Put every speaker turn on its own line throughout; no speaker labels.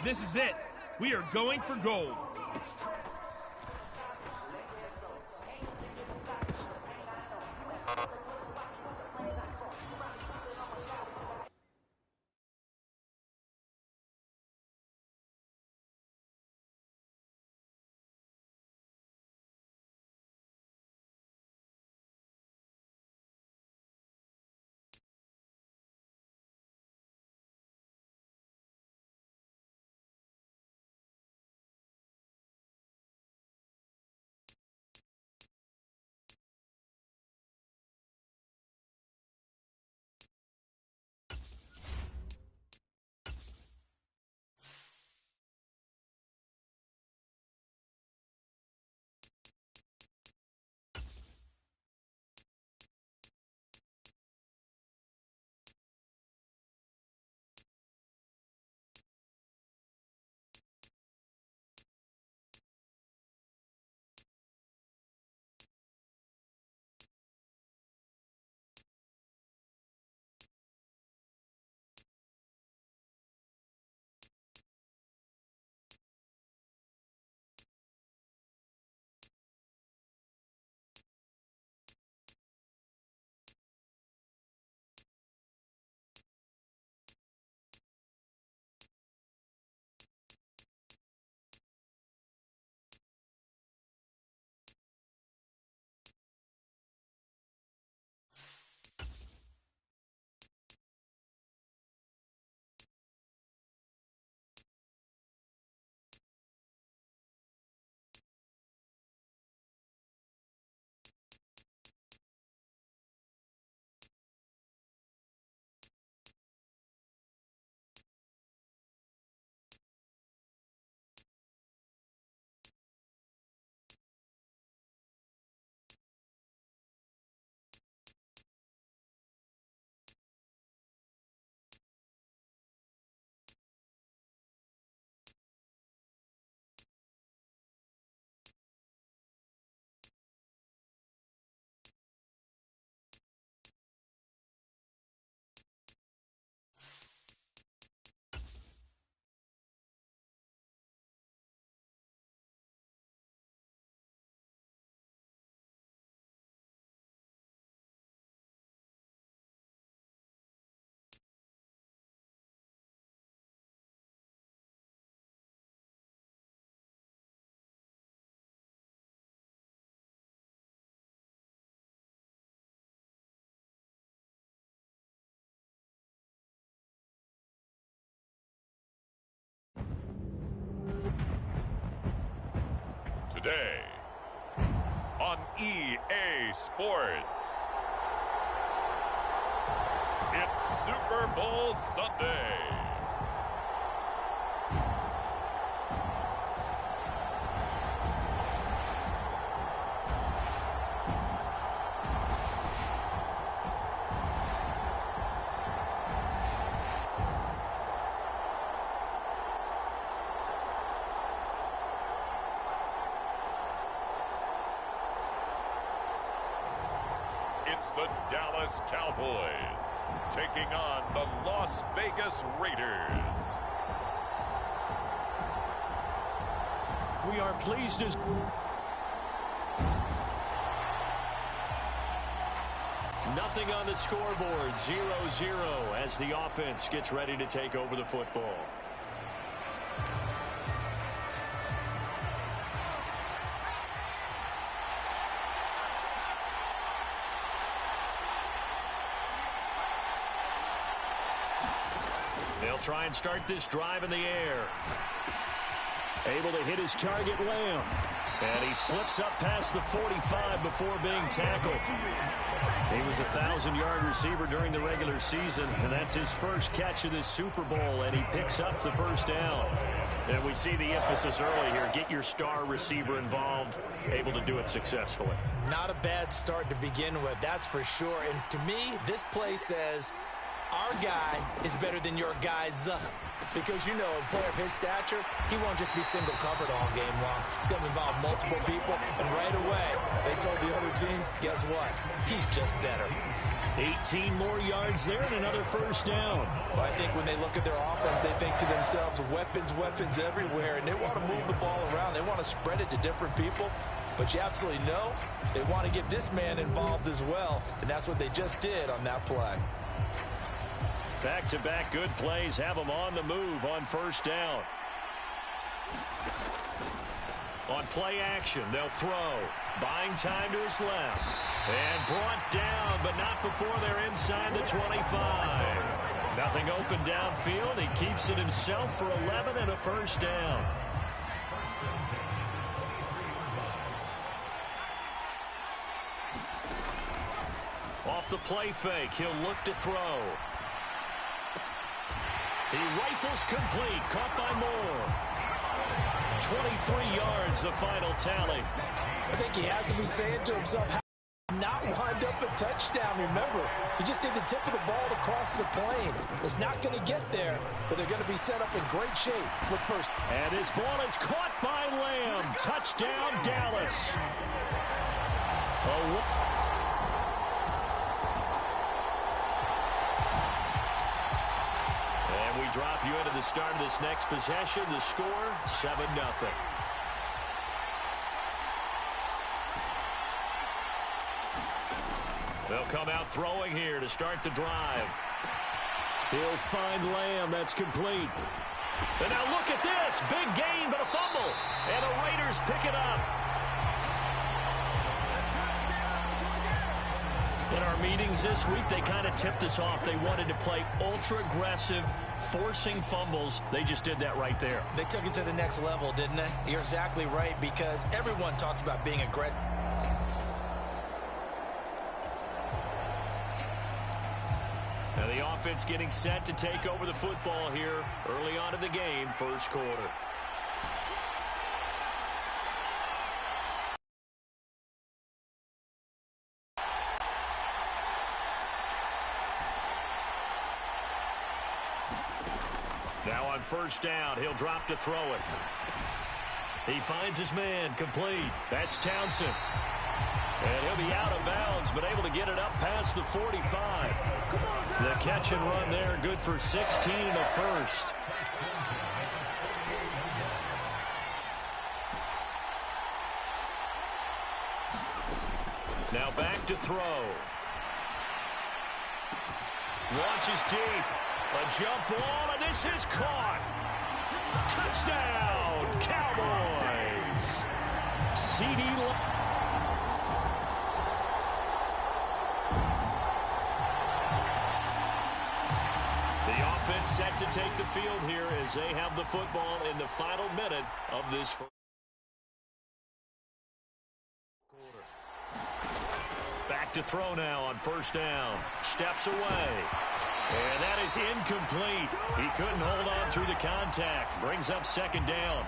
This is it. We are going for gold.
Today on EA Sports, it's Super Bowl Sunday. It's the Dallas Cowboys taking on the Las Vegas Raiders.
We are pleased as... Nothing on the scoreboard, 0-0 as the offense gets ready to take over the football. They'll try and start this drive in the air. Able to hit his target, Lamb. And he slips up past the 45 before being tackled. He was a 1,000-yard receiver during the regular season, and that's his first catch of this Super Bowl, and he picks up the first down. And we see the emphasis early here. Get your star receiver involved, able to do it successfully.
Not a bad start to begin with, that's for sure. And to me, this play says our guy is better than your guy's. Because, you know, a player of his stature, he won't just be single covered all game long. It's going to involve multiple people. And right away, they told the other team, guess what? He's just better.
18 more yards there and another first down.
Well, I think when they look at their offense, they think to themselves, weapons, weapons everywhere, and they want to move the ball around. They want to spread it to different people. But you absolutely know they want to get this man involved as well, and that's what they just did on that play.
Back-to-back good plays have them on the move on first down. On play action, they'll throw. Buying time to his left. And brought down, but not before they're inside the 25. Nothing open downfield. He keeps it himself for 11 and a first down. Off the play fake, he'll look to throw. He rifles complete, caught by Moore. 23 yards, the final tally.
I think he has to be saying to himself, not wind up a touchdown. Remember, he just did the tip of the ball to cross the plane. It's not going to get there, but they're going to be set up in great shape with first.
And his ball is caught by Lamb. Touchdown, Dallas. And we drop you into the start of this next possession. The score, 7-0. They'll come out throwing here to start the drive. He'll find Lamb. That's complete. And now look at this. Big gain, but a fumble. And the Raiders pick it up. In our meetings this week, they kind of tipped us off. They wanted to play ultra-aggressive, forcing fumbles. They just did that right there.
They took it to the next level, didn't they? You're exactly right, because everyone talks about being aggressive.
Now the offense getting set to take over the football here early on in the game, first quarter. Now on first down, he'll drop to throw it. He finds his man, complete. That's Townsend. And he'll be out of bounds, but able to get it up past the 45. The catch and run there, good for 16 and a first. Now back to throw. Launches deep. A jump ball, and this is caught. Touchdown, Cowboys. CD. The offense set to take the field here as they have the football in the final minute of this first quarter. Back to throw now on first down. Steps away. And that is incomplete. He couldn't hold on through the contact. Brings up second down.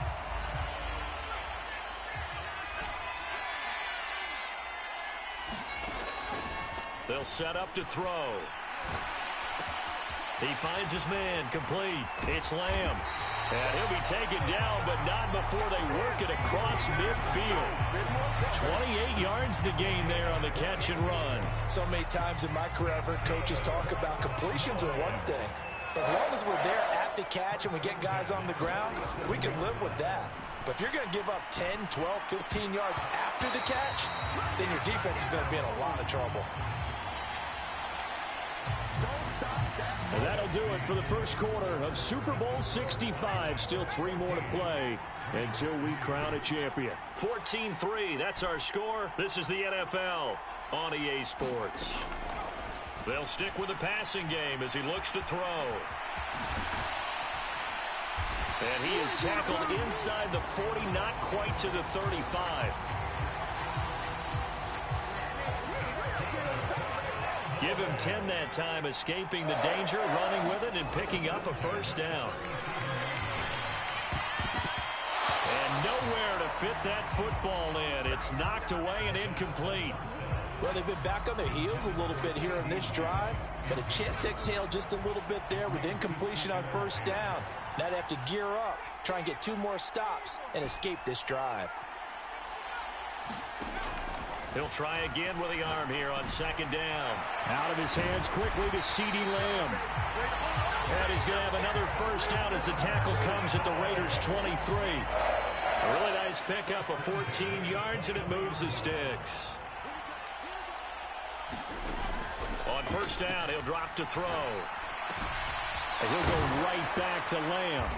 They'll set up to throw. He finds his man, complete. It's Lamb. And he'll be taken down, but not before they work it across midfield. 28 yards the gain there on the catch and run.
So many times in my career, I've heard coaches talk about completions are one thing. As long as we're there at the catch and we get guys on the ground, we can live with that. But if you're going to give up 10, 12, 15 yards after the catch, then your defense is going to be in a lot of trouble.
And that'll do it for the first quarter of Super Bowl 65. Still 3 more to play until we crown a champion. 14-3, that's our score. This is the NFL on EA Sports. They'll stick with the passing game as he looks to throw. And he is tackled inside the 40, not quite to the 35. Give him 10 that time, escaping the danger, running with it, and picking up a first down. And nowhere to fit that football in. It's knocked away and incomplete.
Well, they've been back on their heels a little bit here on this drive, but a chance to exhale just a little bit there with incompletion on first down. Now they have to gear up, try and get 2 more stops, and escape this drive.
He'll try again with the arm here on second down. Out of his hands quickly to CeeDee Lamb. And he's going to have another first down as the tackle comes at the Raiders' 23. A really nice pickup of 14 yards, and it moves the sticks. On first down, he'll drop to throw. And he'll go right back to Lamb.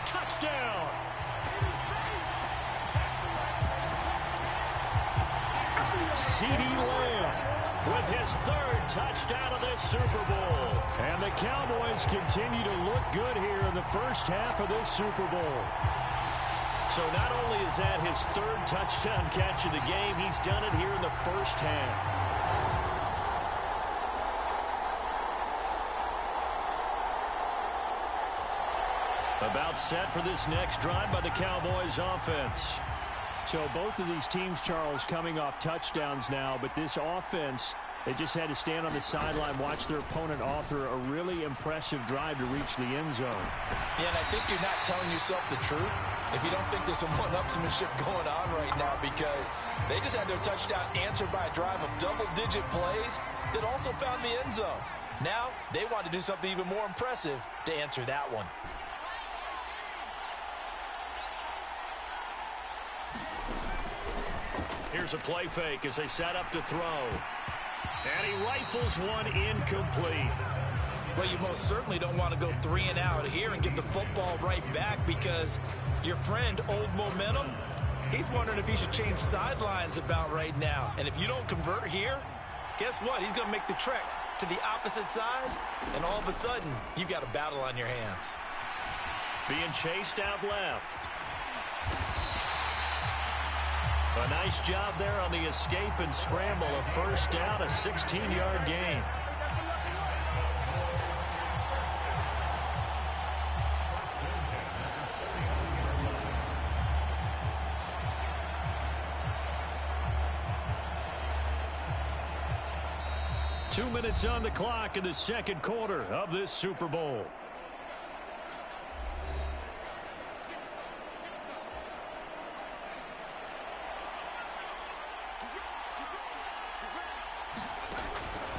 Touchdown! CeeDee Lamb with his third touchdown of this Super Bowl. And the Cowboys continue to look good here in the first half of this Super Bowl. So not only is that his third touchdown catch of the game, he's done it here in the first half. About set for this next drive by the Cowboys offense. So both of these teams, Charles, coming off touchdowns now, but this offense, they just had to stand on the sideline, watch their opponent author a really impressive drive to reach the end zone.
Yeah, and I think you're not telling yourself the truth if you don't think there's some one-upsmanship going on right now, because they just had their touchdown answered by a drive of double-digit plays that also found the end zone. Now they want to do something even more impressive to answer that one.
Here's a play fake as they set up to throw. And he rifles one incomplete.
Well, you most certainly don't want to go 3 and out here and get the football right back, because your friend, Old Momentum, he's wondering if he should change sidelines about right now. And if you don't convert here, guess what? He's going to make the trek to the opposite side, and all of a sudden, you've got a battle on your hands.
Being chased out left. A nice job there on the escape and scramble. A first down, a 16-yard gain. Two minutes on the clock in the second quarter of this Super Bowl.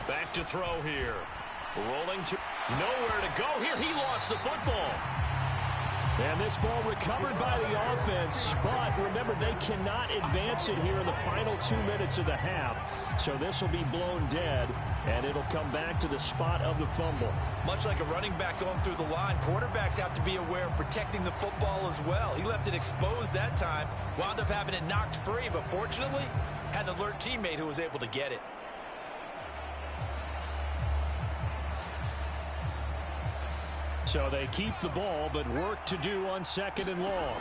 Back to throw here. Rolling to nowhere to go here. He lost the football. And this ball recovered by the offense, but remember, they cannot advance it here in the final 2 minutes of the half. So this will be blown dead, and it'll come back to the spot of the fumble.
Much like a running back going through the line, quarterbacks have to be aware of protecting the football as well. He left it exposed that time, wound up having it knocked free, but fortunately, had an alert teammate who was able to get it.
So they keep the ball, but work to do on second and long.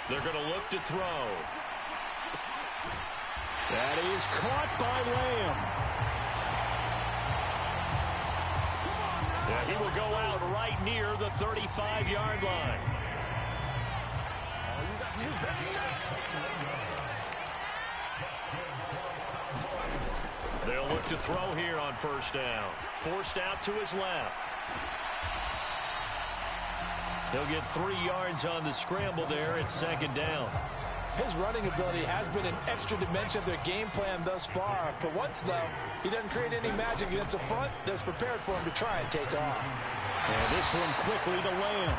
They're going to look to throw. That is caught by Lamb. Yeah, he will go out right near the 35-yard line. They'll look to throw here on first down. Forced out to his left. He'll get 3 yards on the scramble there at second down.
His running ability has been an extra dimension of their game plan thus far. For once, though, he doesn't create any magic against the front that's prepared for him to try and take off.
And this one quickly to Lamb.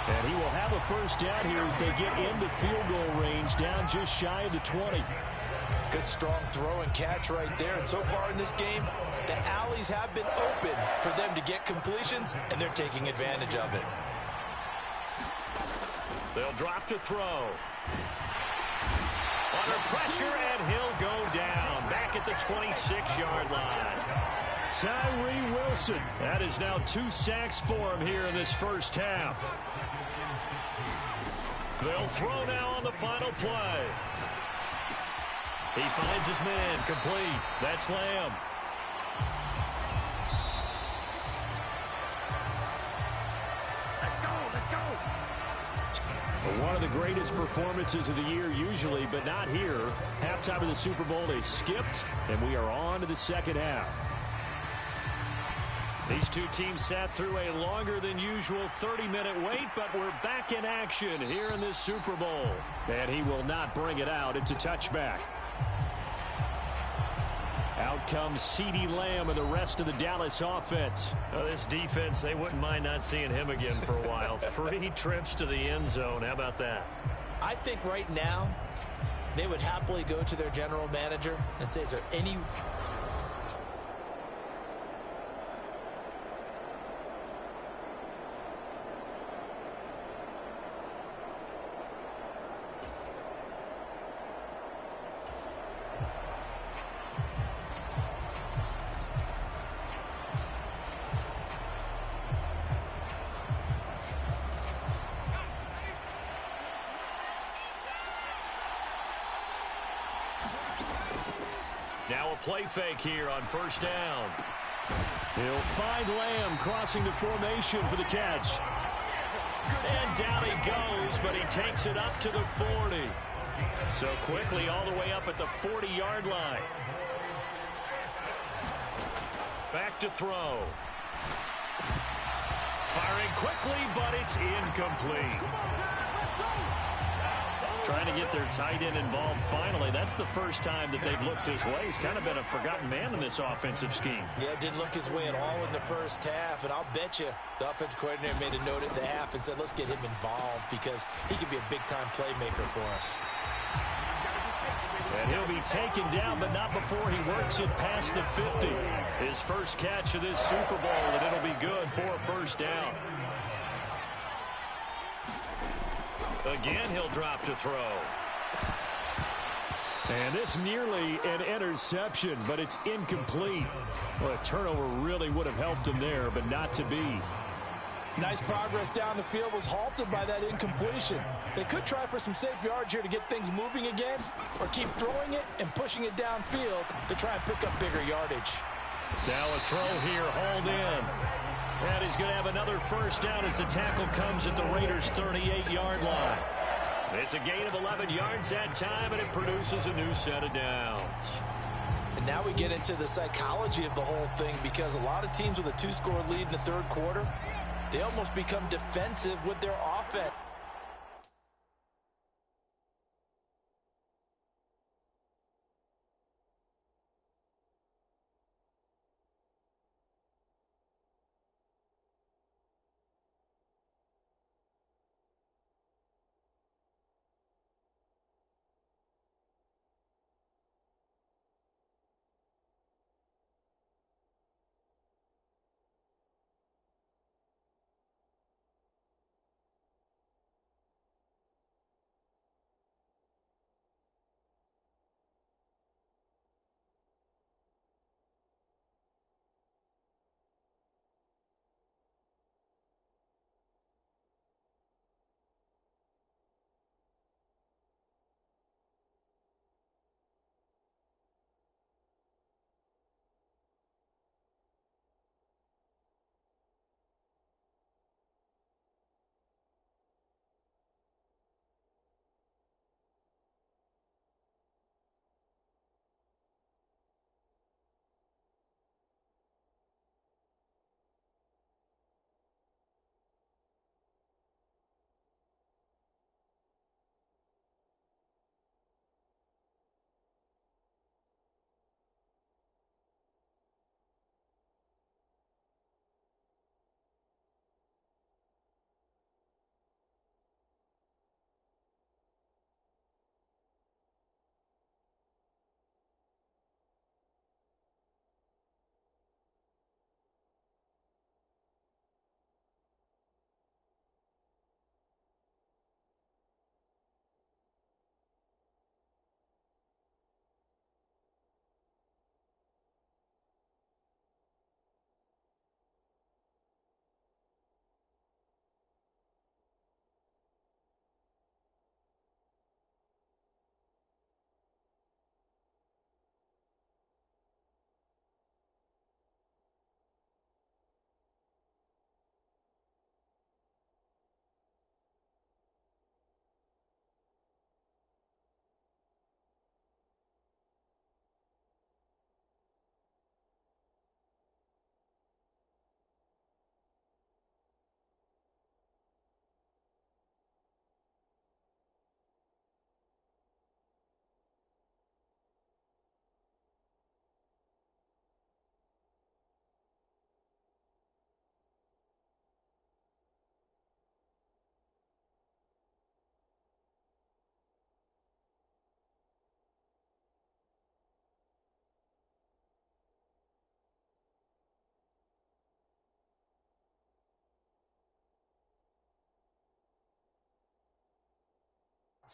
And he will have a first down here as they get into field goal range, down just shy of the 20.
Good strong throw and catch right there. And so far in this game, the alleys have been open for them to get completions, and they're taking advantage of it.
They'll drop to throw. Under pressure, and he'll go down. Back at the 26-yard line. Tyree Wilson. That is now 2 sacks for him here in this first half. They'll throw now on the final play. He finds his man complete. That's Lamb. One of the greatest performances of the year usually, but not here. Halftime of the Super Bowl, they skipped, and we are on to the second half. These two teams sat through a longer than usual 30-minute wait, but we're back in action here in this Super Bowl. And he will not bring it out. It's a touchback. Out comes CeeDee Lamb and the rest of the Dallas offense.
Well, this defense, they wouldn't mind not seeing him again for a while. 3 trips to the end zone. How about that?
I think right now they would happily go to their general manager and say, is there any...
Now a play fake here on first down. He'll find Lamb crossing the formation for the catch. And down he goes, but he takes it up to the 40. So quickly all the way up at the 40-yard line. Back to throw. Firing quickly, but it's incomplete. Trying to get their tight end involved finally. That's the first time that they've looked his way. He's kind of been a forgotten man in this offensive scheme.
Yeah, didn't look his way at all in the first half. And I'll bet you the offense coordinator made a note at the half and said, let's get him involved because he could be a big-time playmaker for us.
And he'll be taken down, but not before he works it past the 50. His first catch of this Super Bowl, and it'll be good for a first down. Again, he'll drop to throw. And this nearly an interception, but it's incomplete. Well, a turnover really would have helped him there, but not to be.
Nice progress down the field was halted by that incompletion. They could try for some safe yards here to get things moving again, or keep throwing it and pushing it downfield to try and pick up bigger yardage.
Now a throw here, hauled in. And he's going to have another first down as the tackle comes at the Raiders' 38-yard line. It's a gain of 11 yards that time, and it produces a new set of downs.
And now we get into the psychology of the whole thing because a lot of teams with a 2-score lead in the third quarter, they almost become defensive with their offense.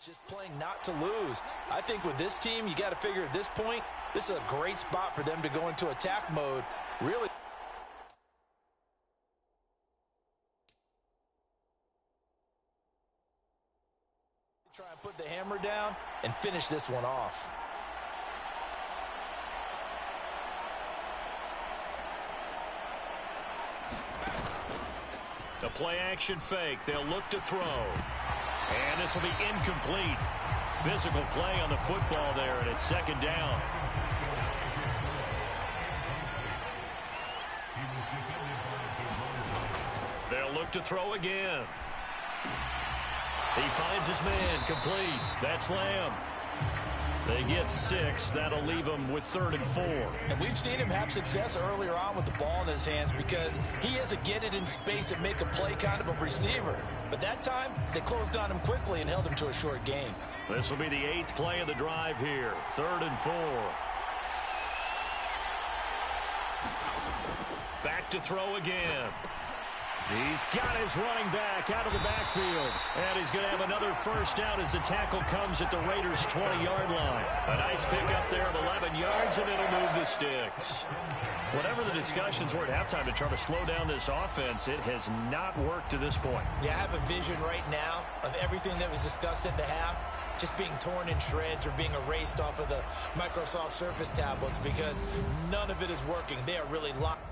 Just playing not to lose. I think with this team, you got to figure at this point, this is a great spot for them to go into attack mode. Really. Try and put the hammer down and finish this one off.
The play action fake. They'll look to throw. And this will be incomplete. Physical play on the football there, and it's second down. They'll look to throw again. He finds his man, complete. That's Lamb. They get 6. That'll leave him with 3rd and 4.
And we've seen him have success earlier on with the ball in his hands because he is a get it in space and make a play kind of a receiver. But that time, they closed on him quickly and held him to a short gain.
This will be the 8th play of the drive here. 3rd and 4. Back to throw again. He's got his running back out of the backfield. And he's going to have another first down as the tackle comes at the Raiders' 20-yard line. A nice pickup there of 11 yards, and it'll move the sticks. Whatever the discussions were at halftime to try to slow down this offense, it has not worked to this point.
Yeah, I have a vision right now of everything that was discussed at the half just being torn in shreds or being erased off of the Microsoft Surface tablets because none of it is working. They are really locked.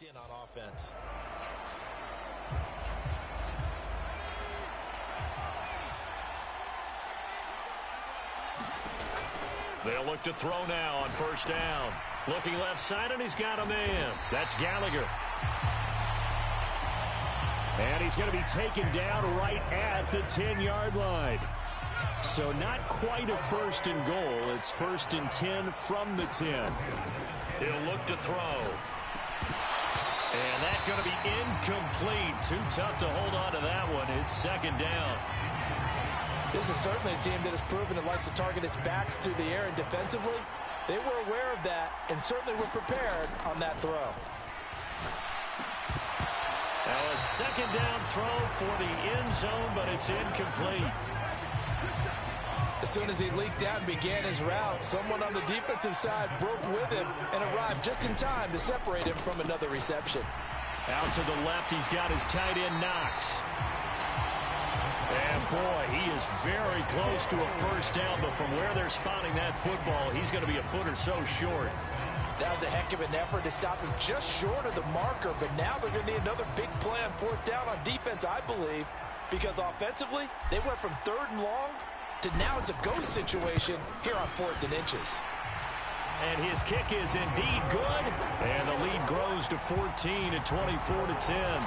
In on offense.
They'll look to throw now on first down. Looking left side, and he's got a man. That's Gallagher. And he's going to be taken down right at the 10-yard line. So not quite a 1st and goal. It's 1st and 10 from the 10. He'll look to throw. And that's going to be incomplete. Too tough to hold on to that one. It's 2nd down.
This is certainly a team that has proven it likes to target its backs through the air, and defensively, they were aware of that and certainly were prepared on that throw.
Now a 2nd down throw for the end zone, but it's incomplete.
As soon as he leaked out and began his route, someone on the defensive side broke with him and arrived just in time to separate him from another reception.
Out to the left, he's got his tight end, Knox. And boy, he is very close to a first down, but from where they're spotting that football, he's going to be a foot or so short.
That was a heck of an effort to stop him just short of the marker, but now they're going to need another big play on 4th down on defense, I believe, because offensively, they went from 3rd and long to now it's a go situation here on 4th and inches.
And his kick is indeed good. And the lead grows to 14 at 24-10.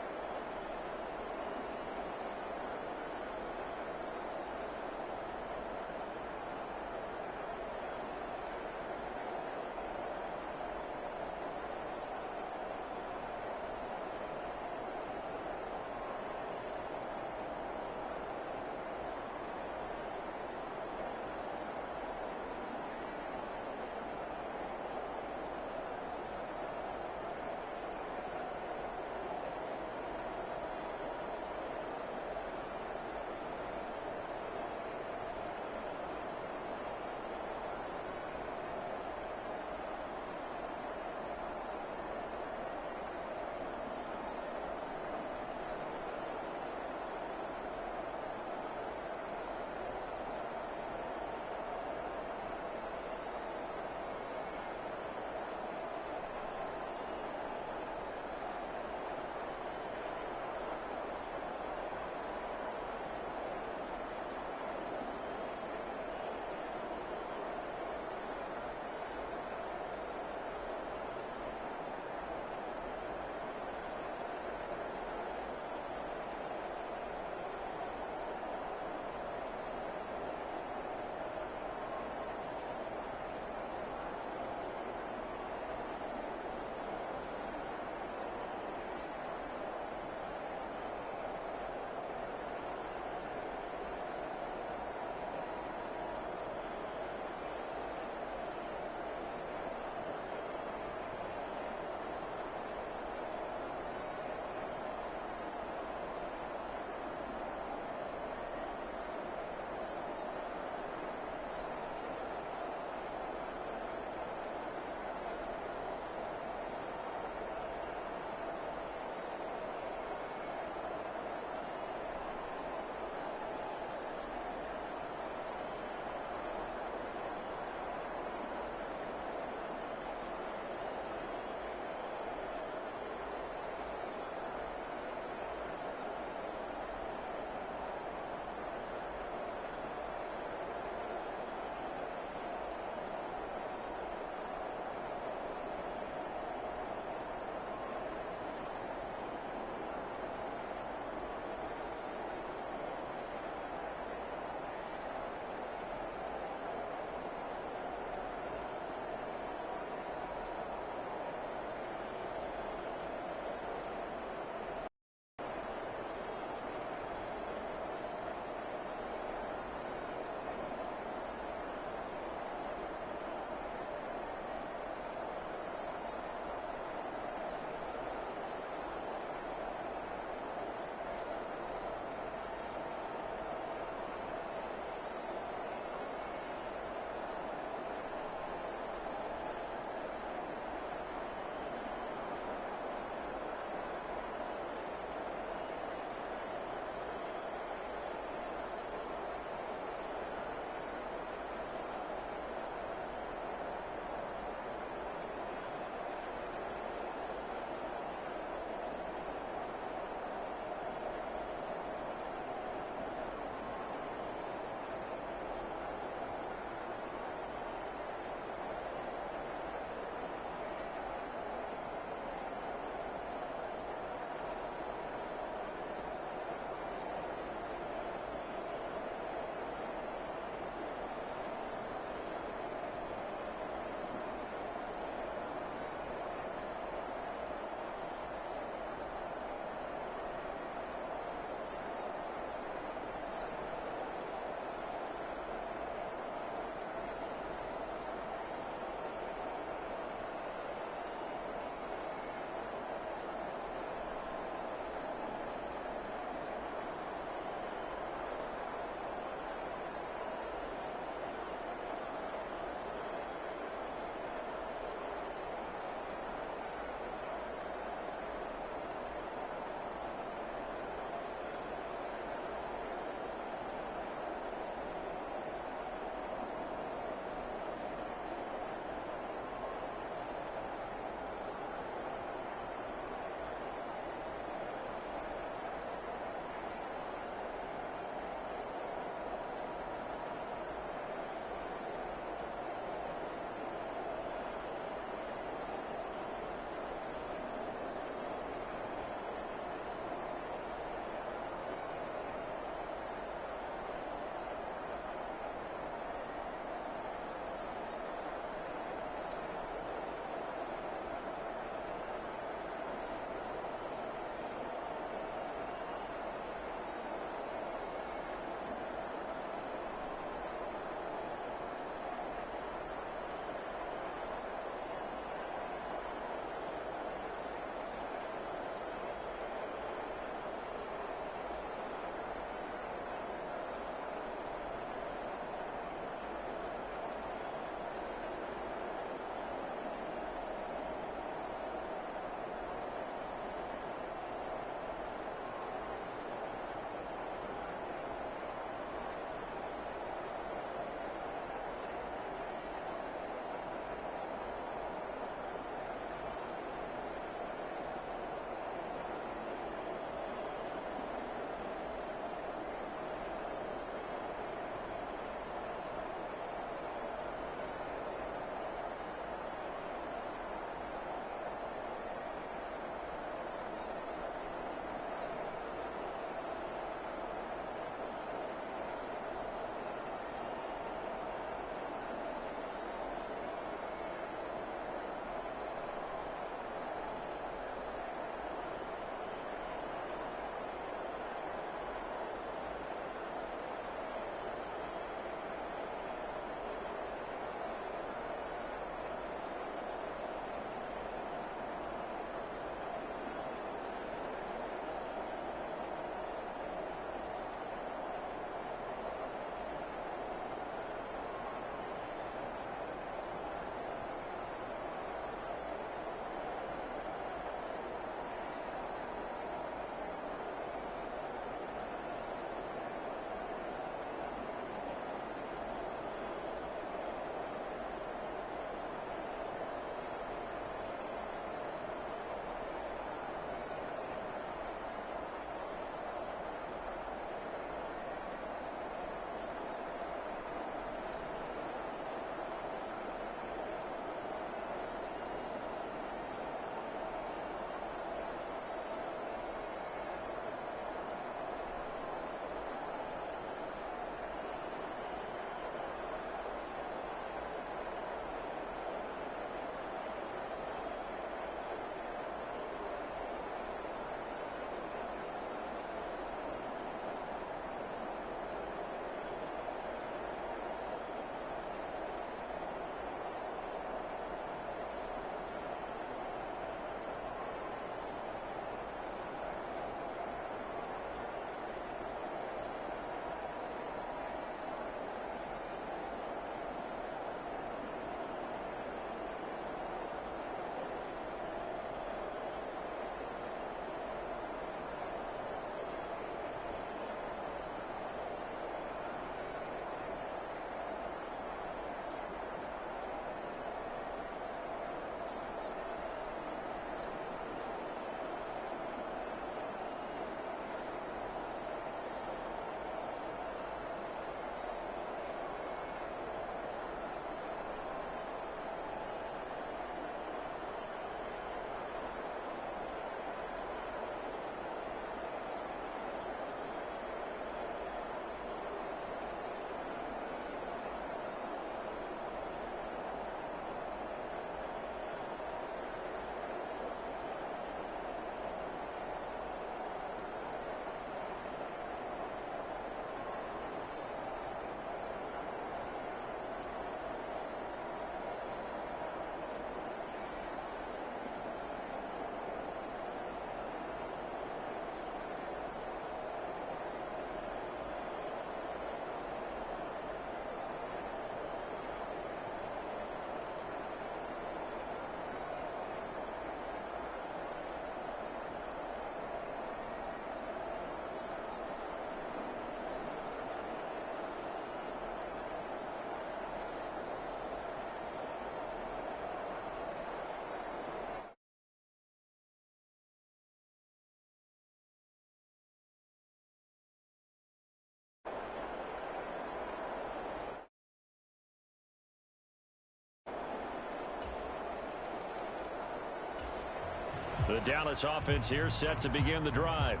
The Dallas offense here set to begin the drive.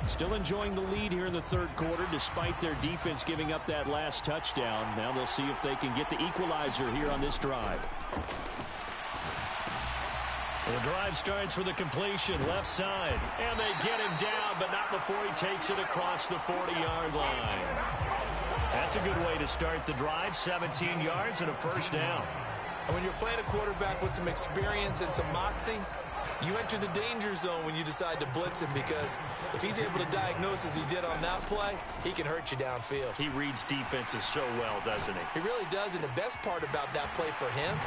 Still enjoying the lead here in the third quarter despite their defense giving up that last touchdown. Now they'll see if they can get the equalizer here on this drive. The drive starts with a completion left side. And they get him down, but not before he takes it across the 40-yard line. That's a good way to start the drive. 17 yards and a first down.
And when you're playing a quarterback with some experience and some moxie, you enter the danger zone when you decide to blitz him, because if he's able to diagnose as he did on that play, he can hurt you downfield.
He reads defenses so well, doesn't he?
He really does, and the best part about that play for him,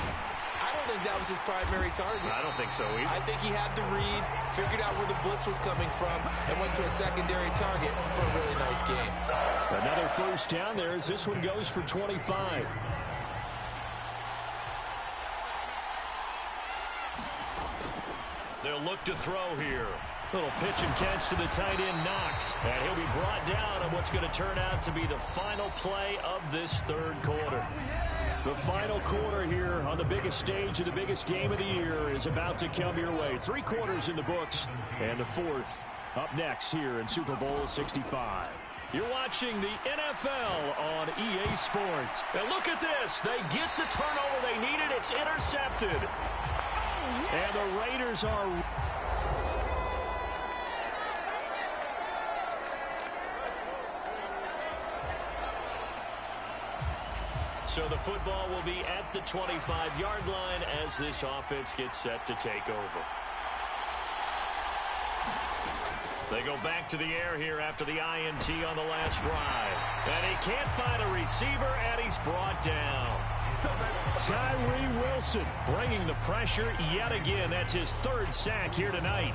I don't think that was his primary target.
I don't think so either. I
think he had the read, figured out where the blitz was coming from, and went to a secondary target for a really nice game.
Another first down there as this one goes for 25. They'll look to throw here. Little pitch and catch to the tight end, Knox. And he'll be brought down on what's going to turn out to be the final play of this third quarter. The final quarter here on the biggest stage of the biggest game of the year is about to come your way. 3 quarters in the books, and the fourth up next here in Super Bowl 65. You're watching the NFL on EA Sports. And look at this. They get the turnover they needed. It's intercepted. And the Raiders are... So the football will be at the 25-yard line as this offense gets set to take over. They go back to the air here after the INT on the last drive. And he can't find a receiver, and he's brought down. Tyree Wilson bringing the pressure yet again. That's his 3rd sack here tonight.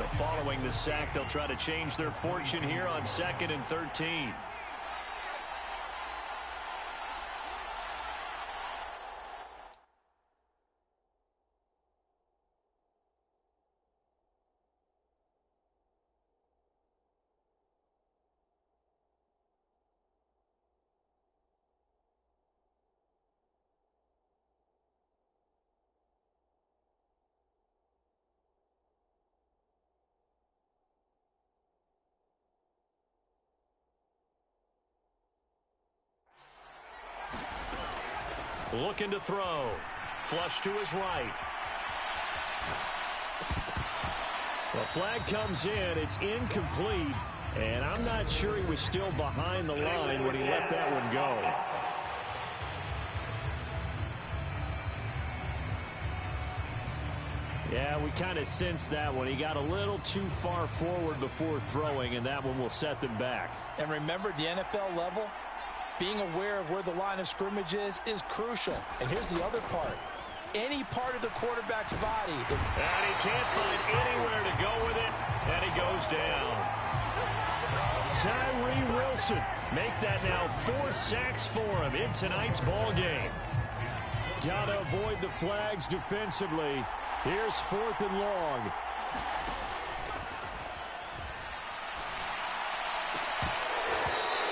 Following the sack, they'll try to change their fortune here on 2nd and 13. Looking to throw. Flush to his right. The flag comes in. It's incomplete. And I'm not sure he was still behind the line when he let that one go. Yeah, we kind of sensed that one. He got a little too far forward before throwing, and that one will set them back.
And remember, the NFL level, being aware of where the line of scrimmage is crucial. And here's the other part. Any part of the quarterback's body.
And he can't find anywhere to go with it, and he goes down. Tyree Wilson make that now 4 sacks for him in tonight's ball game. Got to avoid the flags defensively. Here's 4th and long.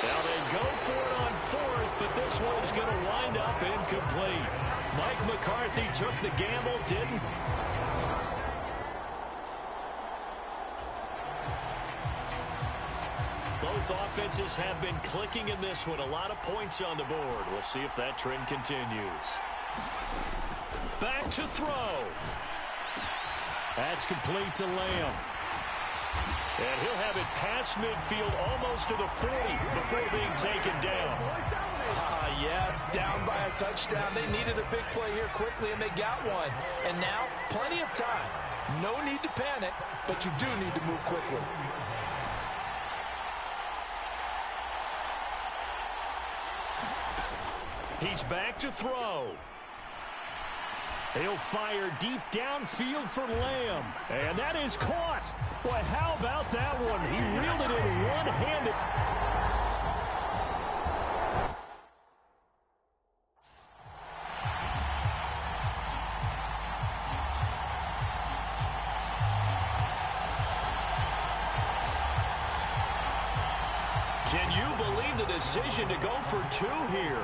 Now they go for it on 4th, but this one's going to wind up incomplete. Mike McCarthy took the gamble, didn't. Both offenses have been clicking in this one. A lot of points on the board. We'll see if that trend continues. Back to throw. That's complete to Lamb. And he'll have it past midfield almost to the 40 before being taken down.
Yes, down by a touchdown. They needed a big play here quickly, and they got one. And now, plenty of time. No need to panic, but you do need to move quickly.
He's back to throw. He'll fire deep downfield for Lamb. And that is caught. Boy, how about that one? He reeled it in one-handed. Can you believe the decision to go for 2 here?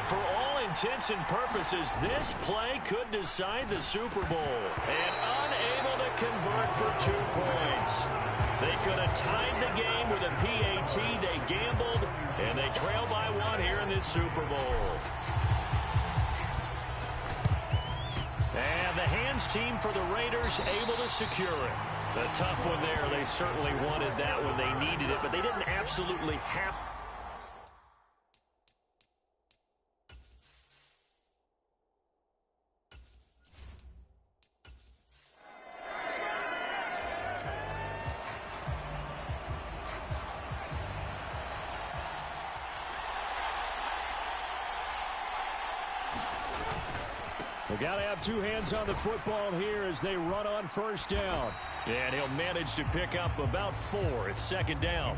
For all intents and purposes, this play could decide the Super Bowl. And unable
to convert for 2 points. They could have tied the game with a PAT. They gambled, and they trail by 1 here in this Super Bowl. And the hands team for the Raiders able to secure it. A tough one there. They certainly wanted that when they needed it, but they didn't absolutely have to. They got to have 2 hands on the football here as they run on first down. And he'll manage to pick up about 4. It's second down.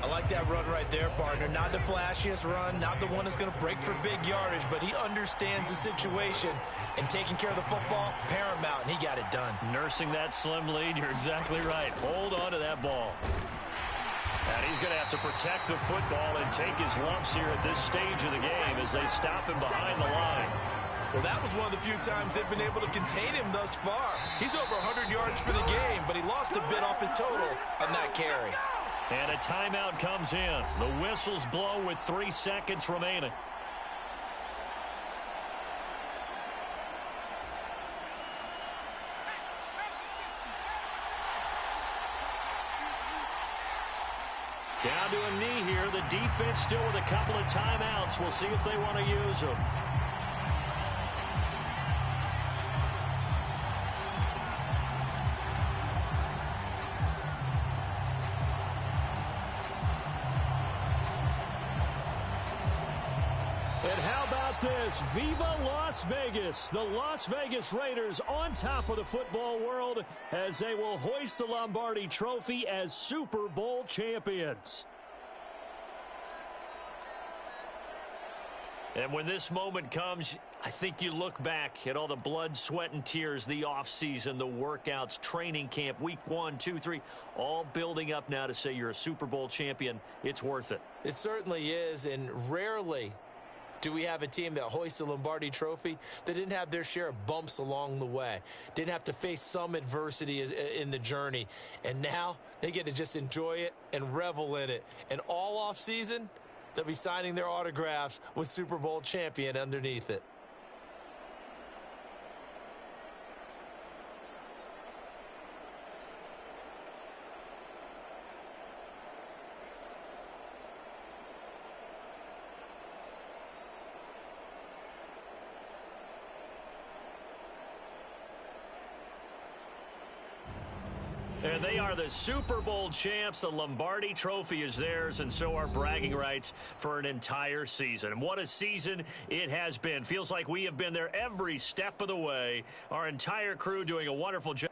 I like that run right there, partner. Not the flashiest run, not the one that's going to break for big yardage, but he understands the situation, and taking care of the football, paramount, and he got it done.
Nursing that slim lead, you're exactly right. Hold on to that ball. And he's going to have to protect the football and take his lumps here at this stage of the game as they stop him behind the line.
Well, that was one of the few times they've been able to contain him thus far. He's over 100 yards for the game, but he lost a bit off his total on that carry.
And a timeout comes in. The whistle's blow with 3 seconds remaining. Down to a knee here. The defense still with a couple of timeouts. We'll see if they want to use them. And how about this? Viva Las Vegas. The Las Vegas Raiders on top of the football world as they will hoist the Lombardi Trophy as Super Bowl champions. And when this moment comes, I think you look back at all the blood, sweat, and tears, the offseason, the workouts, training camp, week 1, 2, 3, all building up now to say you're a Super Bowl champion. It's worth it.
It certainly is, and rarely do we have a team that hoists the Lombardi Trophy that didn't have their share of bumps along the way, didn't have to face some adversity in the journey, and now they get to just enjoy it and revel in it. And all off season, they'll be signing their autographs with Super Bowl champion underneath it.
And they are the Super Bowl champs. The Lombardi Trophy is theirs, and so are bragging rights for an entire season. And what a season it has been. Feels like we have been there every step of the way. Our entire crew doing a wonderful job.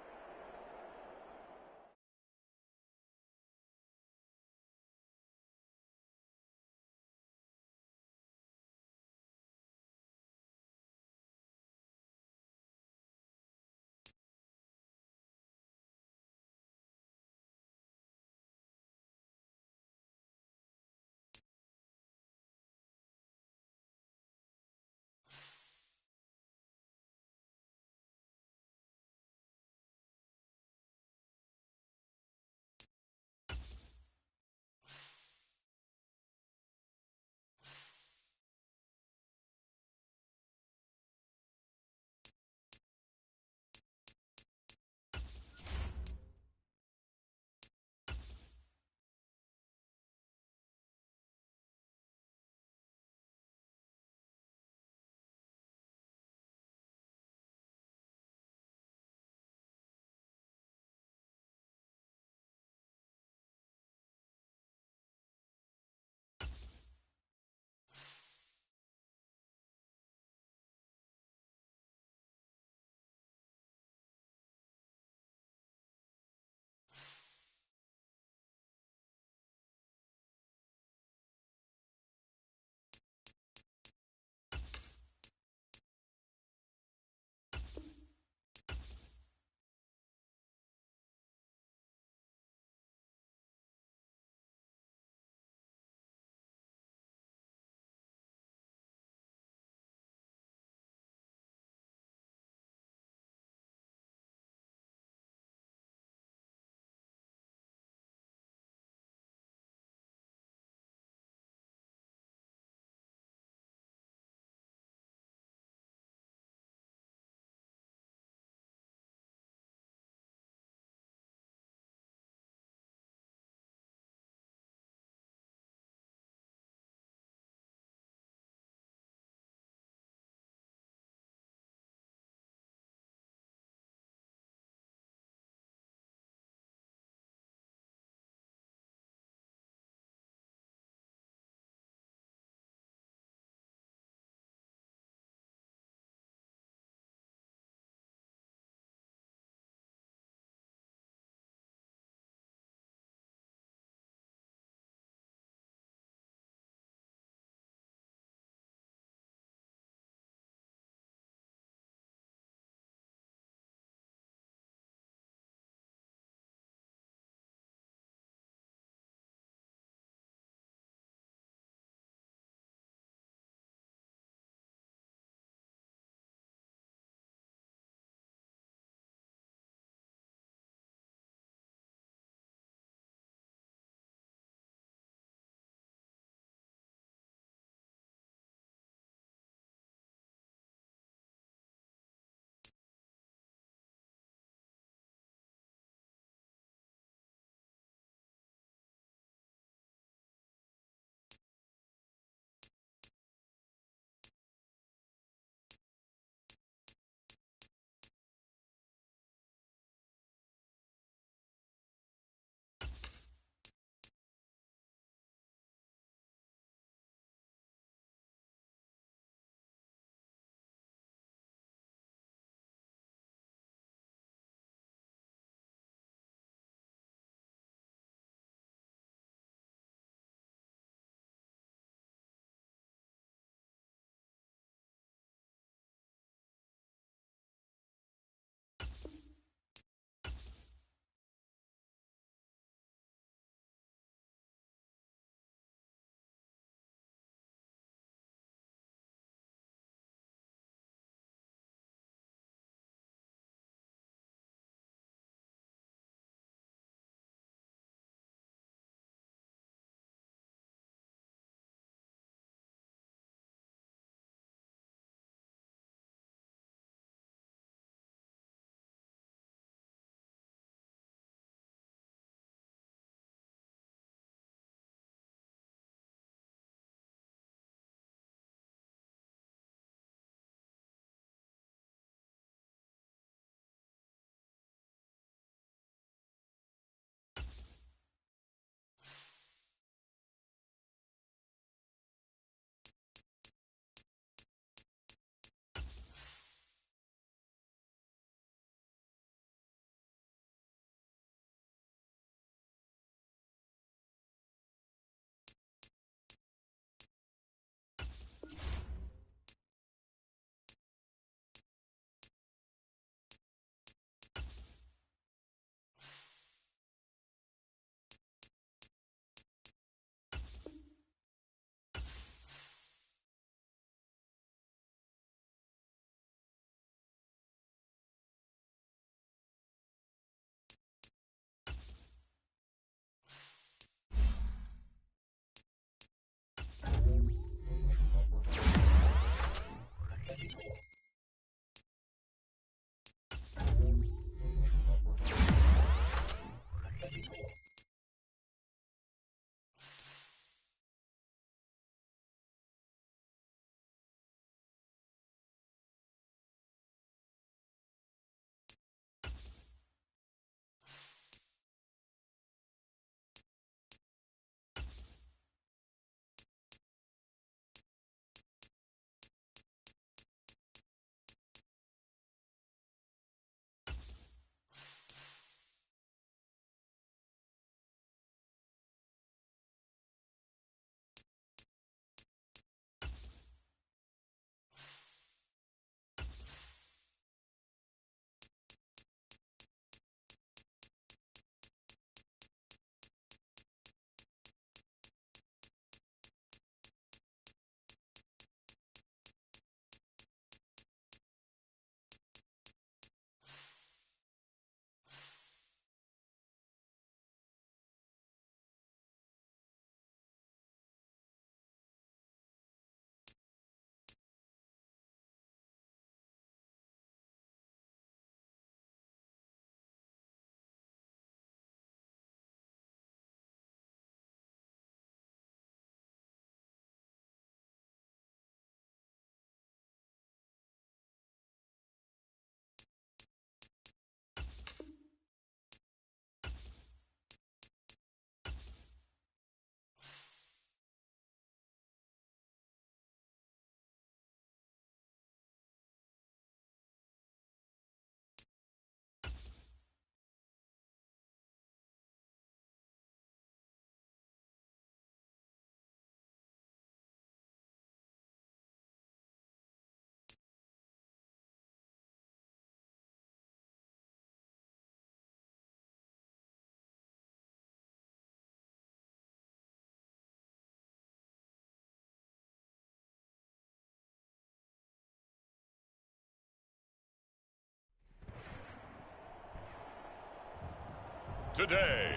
Today,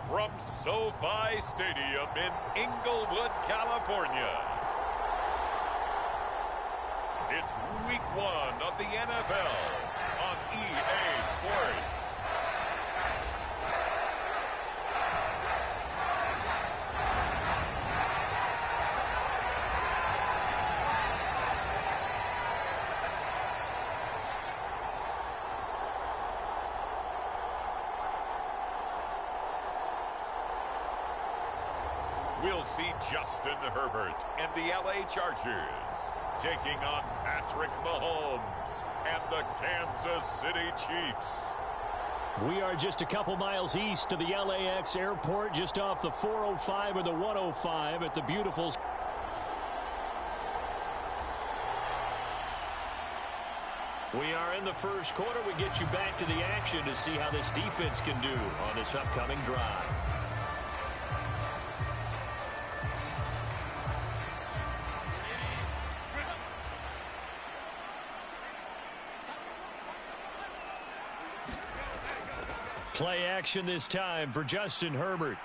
from SoFi Stadium in Inglewood, California, it's Week 1 of the NFL on EA Sports. We'll see Justin Herbert and the LA Chargers taking on Patrick Mahomes and the Kansas City Chiefs.
We are just a couple miles east of the LAX airport, just off the 405 or the 105 at the beautiful...
We are in the first quarter. We get you back to the action to see how this defense can do on this upcoming drive. Play action this time for Justin Herbert.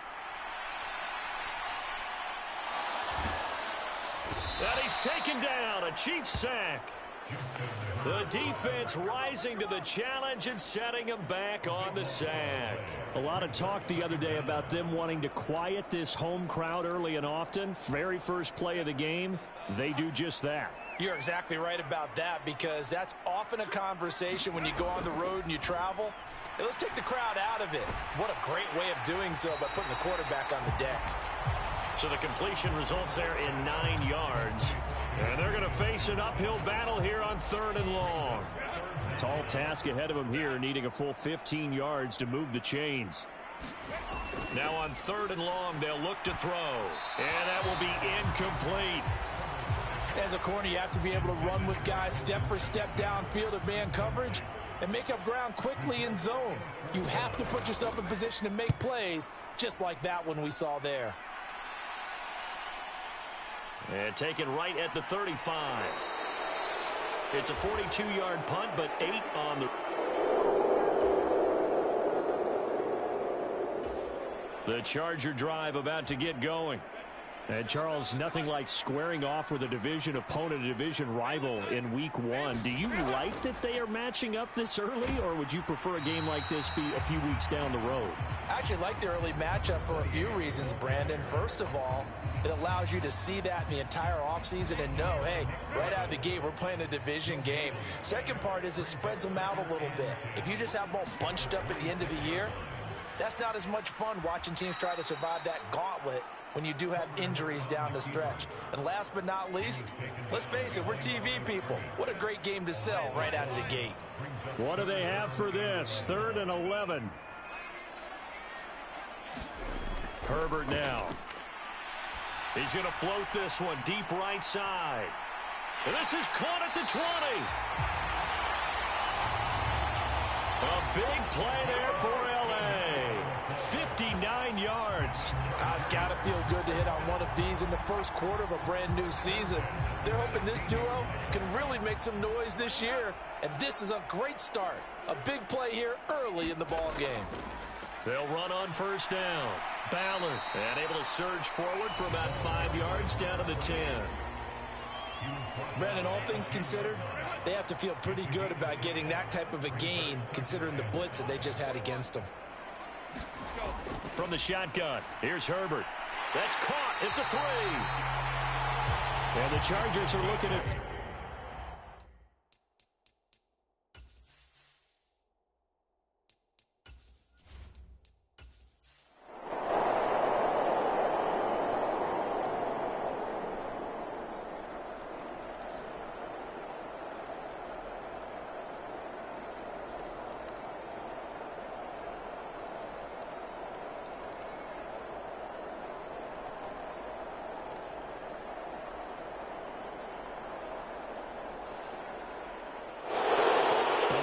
And he's taken down, a Chiefs sack. The defense rising to the challenge and setting him back on the sack.
A lot of talk the other day about them wanting to quiet this home crowd early and often. Very first play of the game, they do just that.
You're exactly right about that, because that's often a conversation when you go on the road and you travel. Hey, let's take the crowd out of it. What a great way of doing so by putting the quarterback on the deck.
So the completion results there in 9 yards. And they're going to face an uphill battle here on 3rd and long. Tall task ahead of them here, needing a full 15 yards to move the chains.
Now on 3rd and long, they'll look to throw. And that will be incomplete.
As a corner, you have to be able to run with guys step for step downfield of man coverage and make up ground quickly in zone. You have to put yourself in position to make plays, just like that one we saw there.
And taken right at the 35. It's a 42-yard punt, but 8 on the Charger drive about to get going. And Charles, nothing like squaring off with a division opponent, a division rival in Week 1. Do you like that they are matching up this early, or would you prefer a game like this be a few weeks down the road?
I actually like the early matchup for a few reasons, Brandon. First of all, it allows you to see that in the entire offseason and know, hey, right out of the gate, we're playing a division game. Second part is it spreads them out a little bit. If you just have them all bunched up at the end of the year, that's not as much fun watching teams try to survive that gauntlet when you do have injuries down the stretch. And last but not least, let's face it, we're TV people. What a great game to sell right out of the gate.
What do they have for this? 3rd and 11. Herbert now. He's going to float this one deep right side. And this is caught at the 20. A big play there for LA. 59 yards.
It's got to feel good to hit on one of these in the first quarter of a brand new season. They're hoping this duo can really make some noise this year. And this is a great start. A big play here early in the ball game.
They'll run on 1st down. Ballard, and able to surge forward for about 5 yards down to the 10.
Brandon, all things considered, they have to feel pretty good about getting that type of a gain, considering the blitz that they just had against them.
From the shotgun, here's Herbert. That's caught at the 3. And the Chargers are looking at...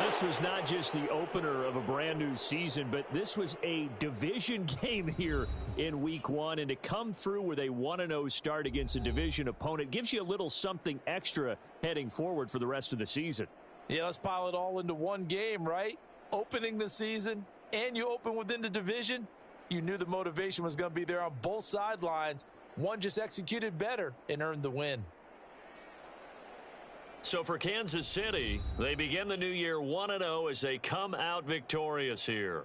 This was not just the opener of a brand new season, but this was a division game here in Week 1. And to come through with a 1-0 start against a division opponent gives you a little something extra heading forward for the rest of the season.
Yeah, let's pile it all into one game, right? Opening the season, and you open within the division, you knew the motivation was going to be there on both sidelines. One just executed better and earned the win.
So for Kansas City, they begin the new year 1-0 as they come out victorious here.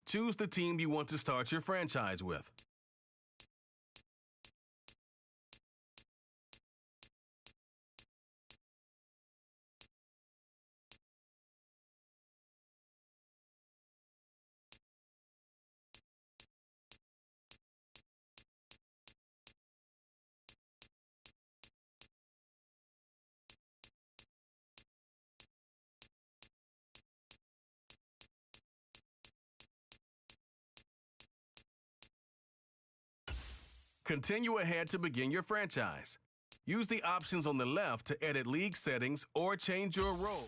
Choose the team you want to start your franchise with. Continue ahead to begin your franchise. Use the options on the left to edit league settings or change your role.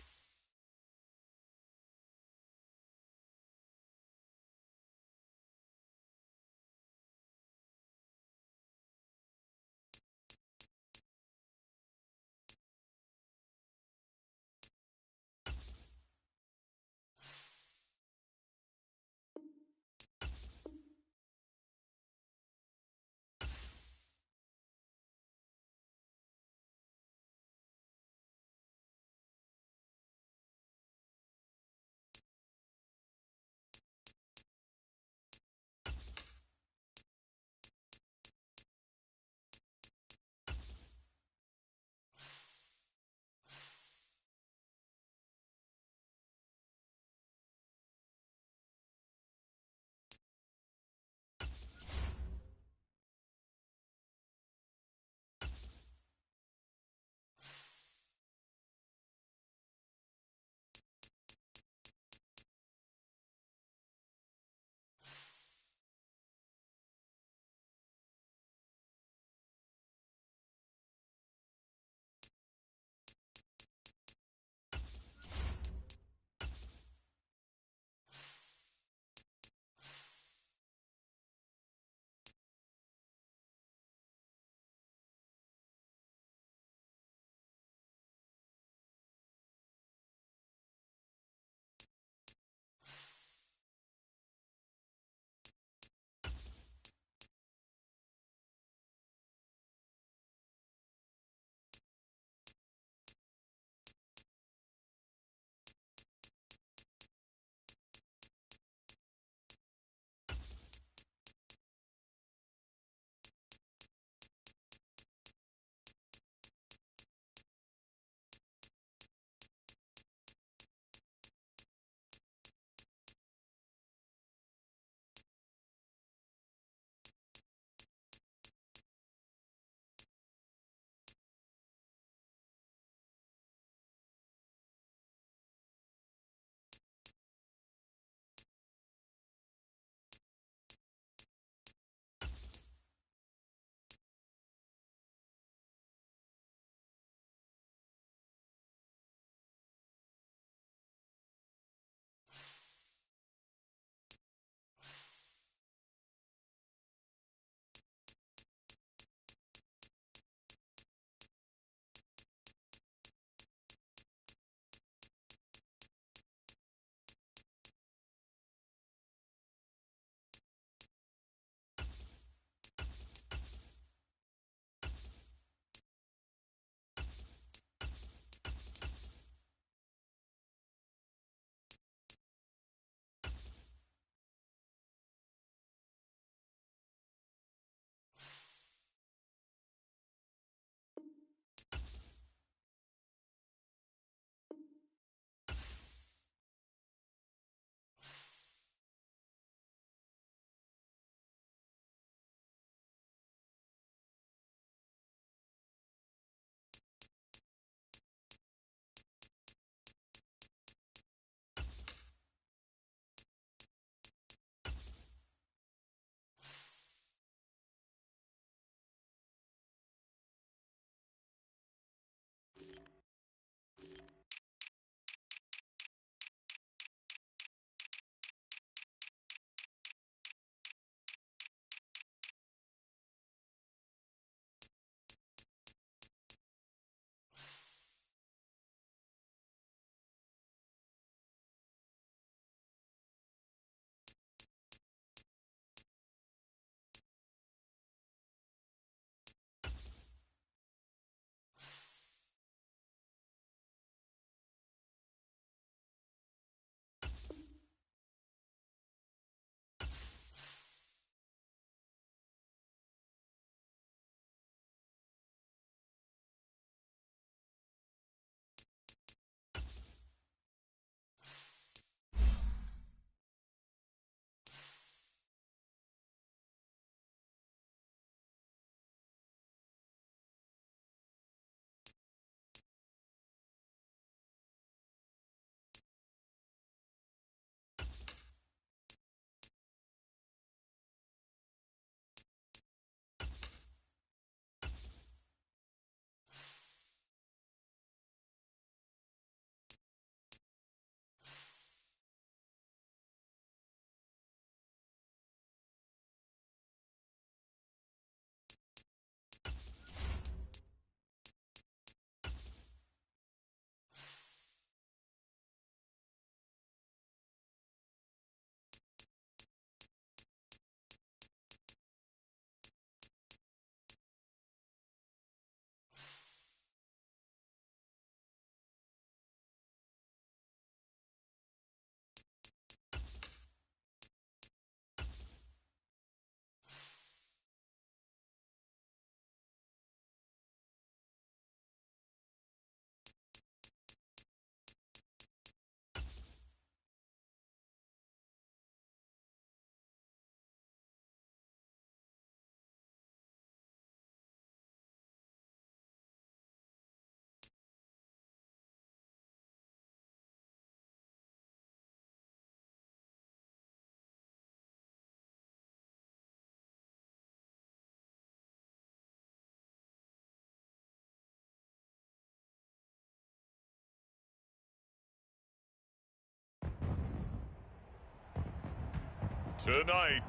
Tonight,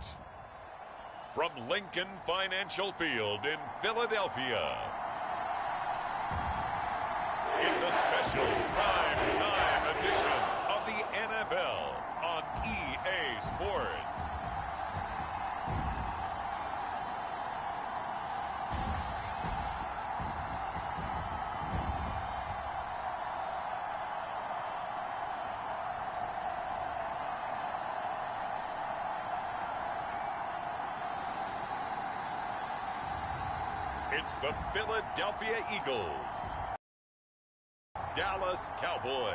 from Lincoln Financial Field in Philadelphia, it's a special prime-time edition of the NFL on EA Sports. It's the Philadelphia Eagles, Dallas Cowboys.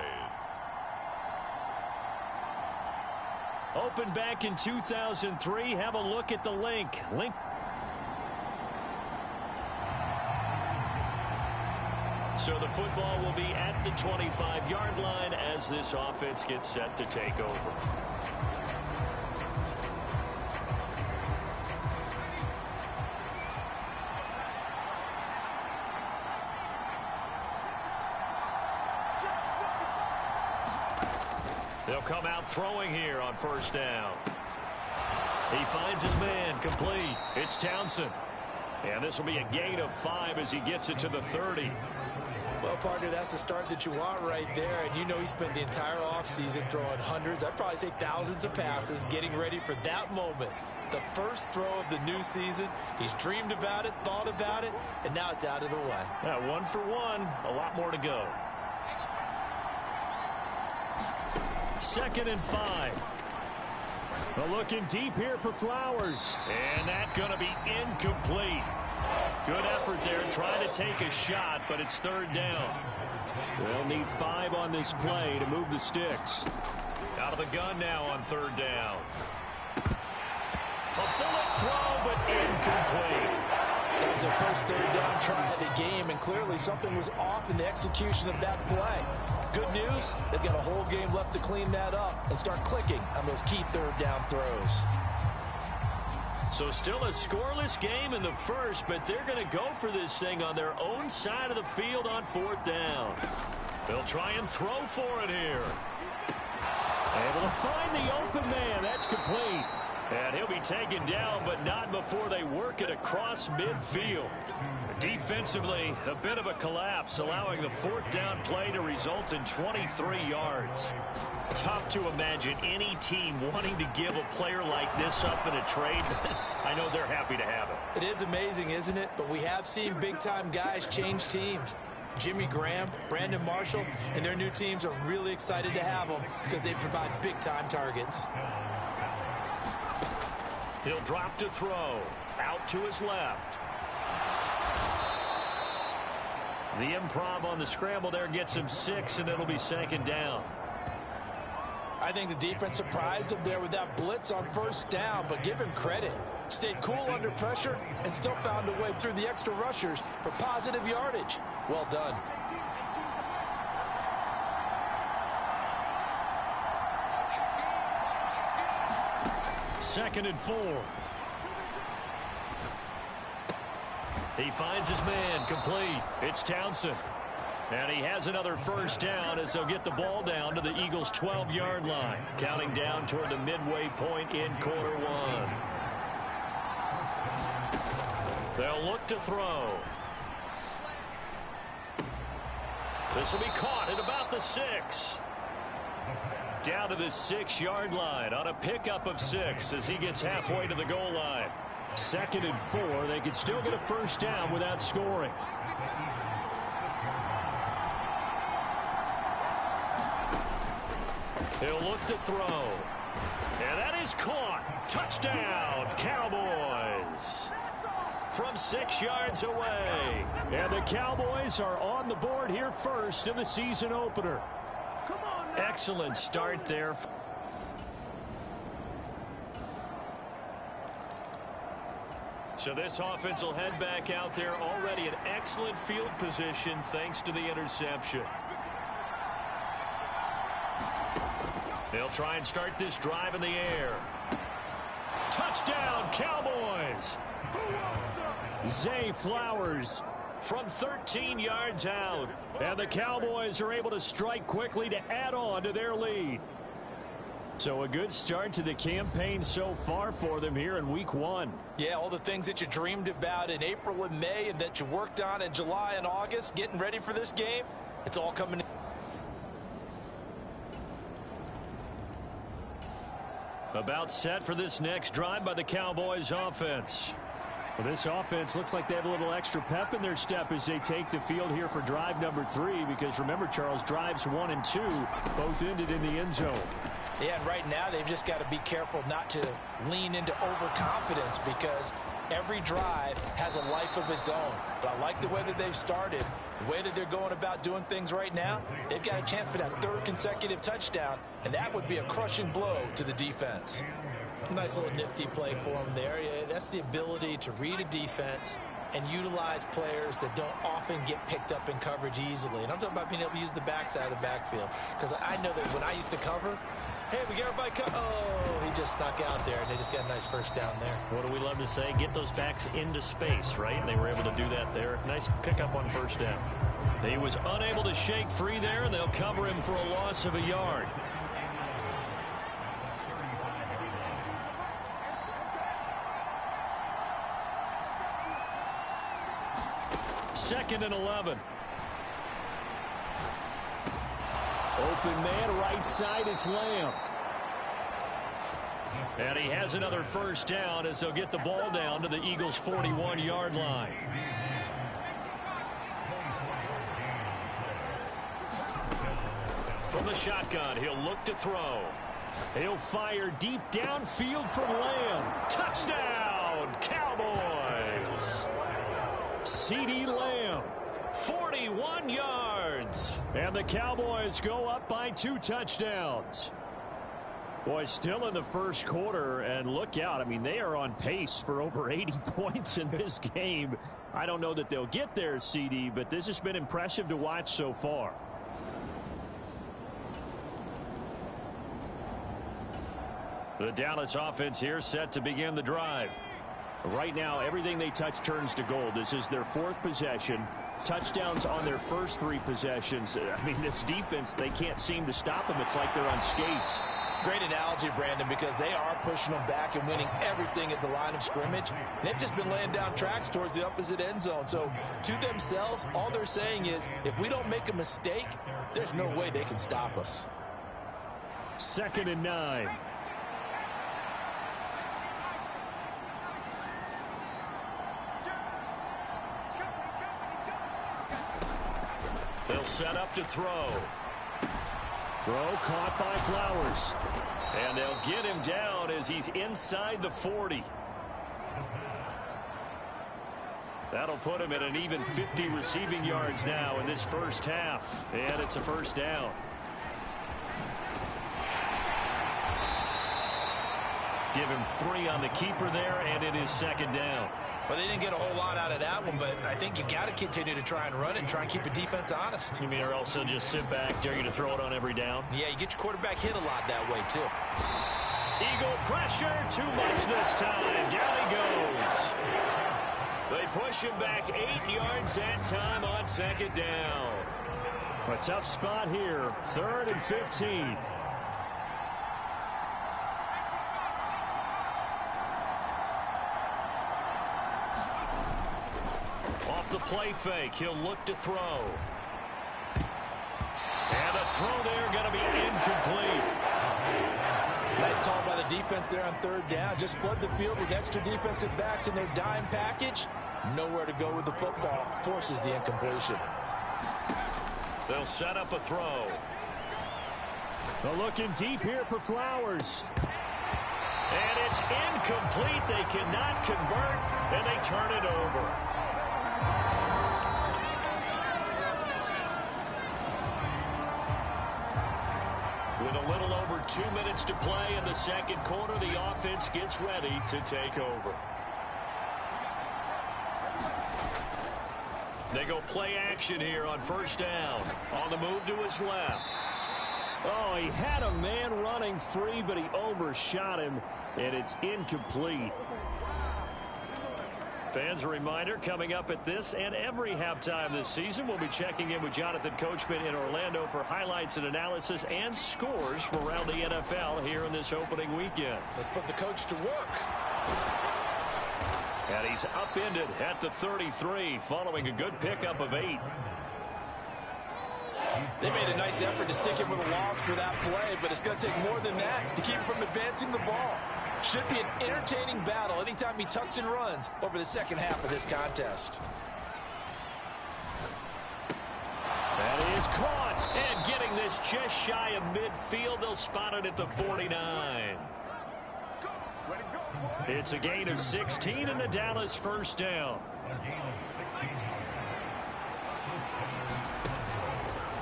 Opened back in 2003. Have a look at the link. So the football will be at the 25-yard line as this offense gets set to take over. They'll come out throwing here on first down. He finds his man, complete. It's Townsend. And this will be a gain of 5 as he gets it to the 30.
Well, partner, that's the start that you want right there. And you know he spent the entire offseason throwing hundreds, I'd probably say thousands of passes, getting ready for that moment. The first throw of the new season. He's dreamed about it, thought about it, and now it's out of the way.
Yeah, 1 for 1. A lot more to go. 2nd and 5. Well, looking deep here for Flowers. And that's going to be incomplete. Good effort there trying to take a shot, but it's 3rd down. They'll need 5 on this play to move the sticks. Out of the gun now on 3rd down. A bullet throw, but incomplete.
That was their first 3rd down try of the game, and clearly something was off in the execution of that play. Good news, they've got a whole game left to clean that up and start clicking on those key 3rd down throws.
So still a scoreless game in the first, but they're going to go for this thing on their own side of the field on 4th down. They'll try and throw for it here. Able to find the open man. That's complete. And he'll be taken down, but not before they work it across midfield. Defensively, a bit of a collapse, allowing the 4th down play to result in 23 yards. Tough to imagine any team wanting to give a player like this up in a trade. I know they're happy to have it.
It is amazing, isn't it? But we have seen big-time guys change teams. Jimmy Graham, Brandon Marshall, and their new teams are really excited to have them because they provide big-time targets.
He'll drop to throw. Out to his left. The improv on the scramble there gets him 6, and it'll be 2nd down.
I think the defense surprised him there with that blitz on 1st down, but give him credit. Stayed cool under pressure and still found a way through the extra rushers for positive yardage. Well done.
Second and 4. He finds his man, complete. It's Townsend. And he has another 1st down as they'll get the ball down to the Eagles' 12-yard line. Counting down toward the midway point in quarter 1. They'll look to throw. This will be caught at about the 6. Down to the 6-yard line on a pickup of 6 as he gets halfway to the goal line. 2nd and 4. They could still get a 1st down without scoring. He'll look to throw. And that is caught. Touchdown, Cowboys. From 6 yards away. And the Cowboys are on the board here first in the season opener. Excellent start there. So this offense will head back out there already in excellent field position thanks to the interception. They'll try and start this drive in the air. Touchdown, Cowboys! Zay Flowers from 13 yards out. And the Cowboys are able to strike quickly to add on to their lead. So a good start to the campaign so far for them here in week 1.
Yeah, all the things that you dreamed about in April and May and that you worked on in July and August, getting ready for this game, it's all coming in.
About set for this next drive by the Cowboys offense. Well, this offense looks like they have a little extra pep in their step as they take the field here for drive number 3, because remember, Charles, drives 1 and 2 both ended in the end zone.
Yeah, and right now they've just got to be careful not to lean into overconfidence, because every drive has a life of its own. But I like the way that they've started, the way that they're going about doing things right now. They've got a chance for that 3rd consecutive touchdown, and that would be a crushing blow to the defense. Nice little nifty play for them there. Yeah, that's the ability to read a defense and utilize players that don't often get picked up in coverage easily. And I'm talking about being able to use the backside of the backfield, because I know that when I used to cover, hey, we got everybody oh, he just snuck out there, and they just got a nice first down there.
What do we love to say? Get those backs into space, right? And they were able to do that there. Nice pickup on first down. He was unable to shake free there, and they'll cover him for a loss of a yard. Second and 11. Open man, right side, it's Lamb. And he has another first down as they'll get the ball down to the Eagles' 41-yard line. From the shotgun, he'll look to throw. He'll fire deep downfield from Lamb. Touchdown, Cowboys! CeeDee Lamb, 41 yards. And the Cowboys go up by 2 touchdowns. Boy, still in the first quarter, and look out. I mean, they are on pace for over 80 points in this game. I don't know that they'll get there, CD, but this has been impressive to watch so far. The Dallas offense here set to begin the drive. Right now, everything they touch turns to gold. This is their 4th possession. Touchdowns on their first 3 possessions. I mean, this defense, they can't seem to stop them. It's like they're on skates.
Great analogy, Brandon, because they are pushing them back and winning everything at the line of scrimmage. They've just been laying down tracks towards the opposite end zone. So to themselves, all they're saying is, if we don't make a mistake, there's no way they can stop us.
2nd and 9. They'll set up to throw. Throw caught by Flowers. And they'll get him down as he's inside the 40. That'll put him at an even 50 receiving yards now in this first half. And it's a first down. Give him 3 on the keeper there, and it is 2nd down.
Well, they didn't get a whole lot out of that one, but I think you got to continue to try and run it and try and keep the defense honest.
You mean, or else they'll just sit back, dare you to throw it on every down?
Yeah, you get your quarterback hit a lot that way, too.
Eagle pressure, too much this time. Down he goes. They push him back 8 yards that time on 2nd down. A tough spot here, 3rd and 15. The play fake, he'll look to throw. And the throw there going to be incomplete.
Nice call by the defense there on 3rd down. Just flood the field with extra defensive backs in their dime package. Nowhere to go with the football. Forces the incompletion.
They'll set up a throw. They're looking deep here for Flowers. And it's incomplete. They cannot convert, and they turn it over. With a little over 2 minutes to play in the second quarter, the offense gets ready to take over. They go play action here on first down. On the move to his left. Oh, he had a man running free, but he overshot him, and it's incomplete. Fans, a reminder, coming up at this and every halftime this season, we'll be checking in with Jonathan Coachman in Orlando for highlights and analysis and scores from around the NFL here in this opening weekend.
Let's put the coach to work.
And he's upended at the 33 following a good pickup of 8.
They made a nice effort to stick him with a loss for that play, but it's going to take more than that to keep him from advancing the ball. Should be an entertaining battle anytime he tucks and runs over the second half of this contest.
That is caught, and getting this just shy of midfield. They'll spot it at the 49. It's a gain of 16 and a Dallas first down.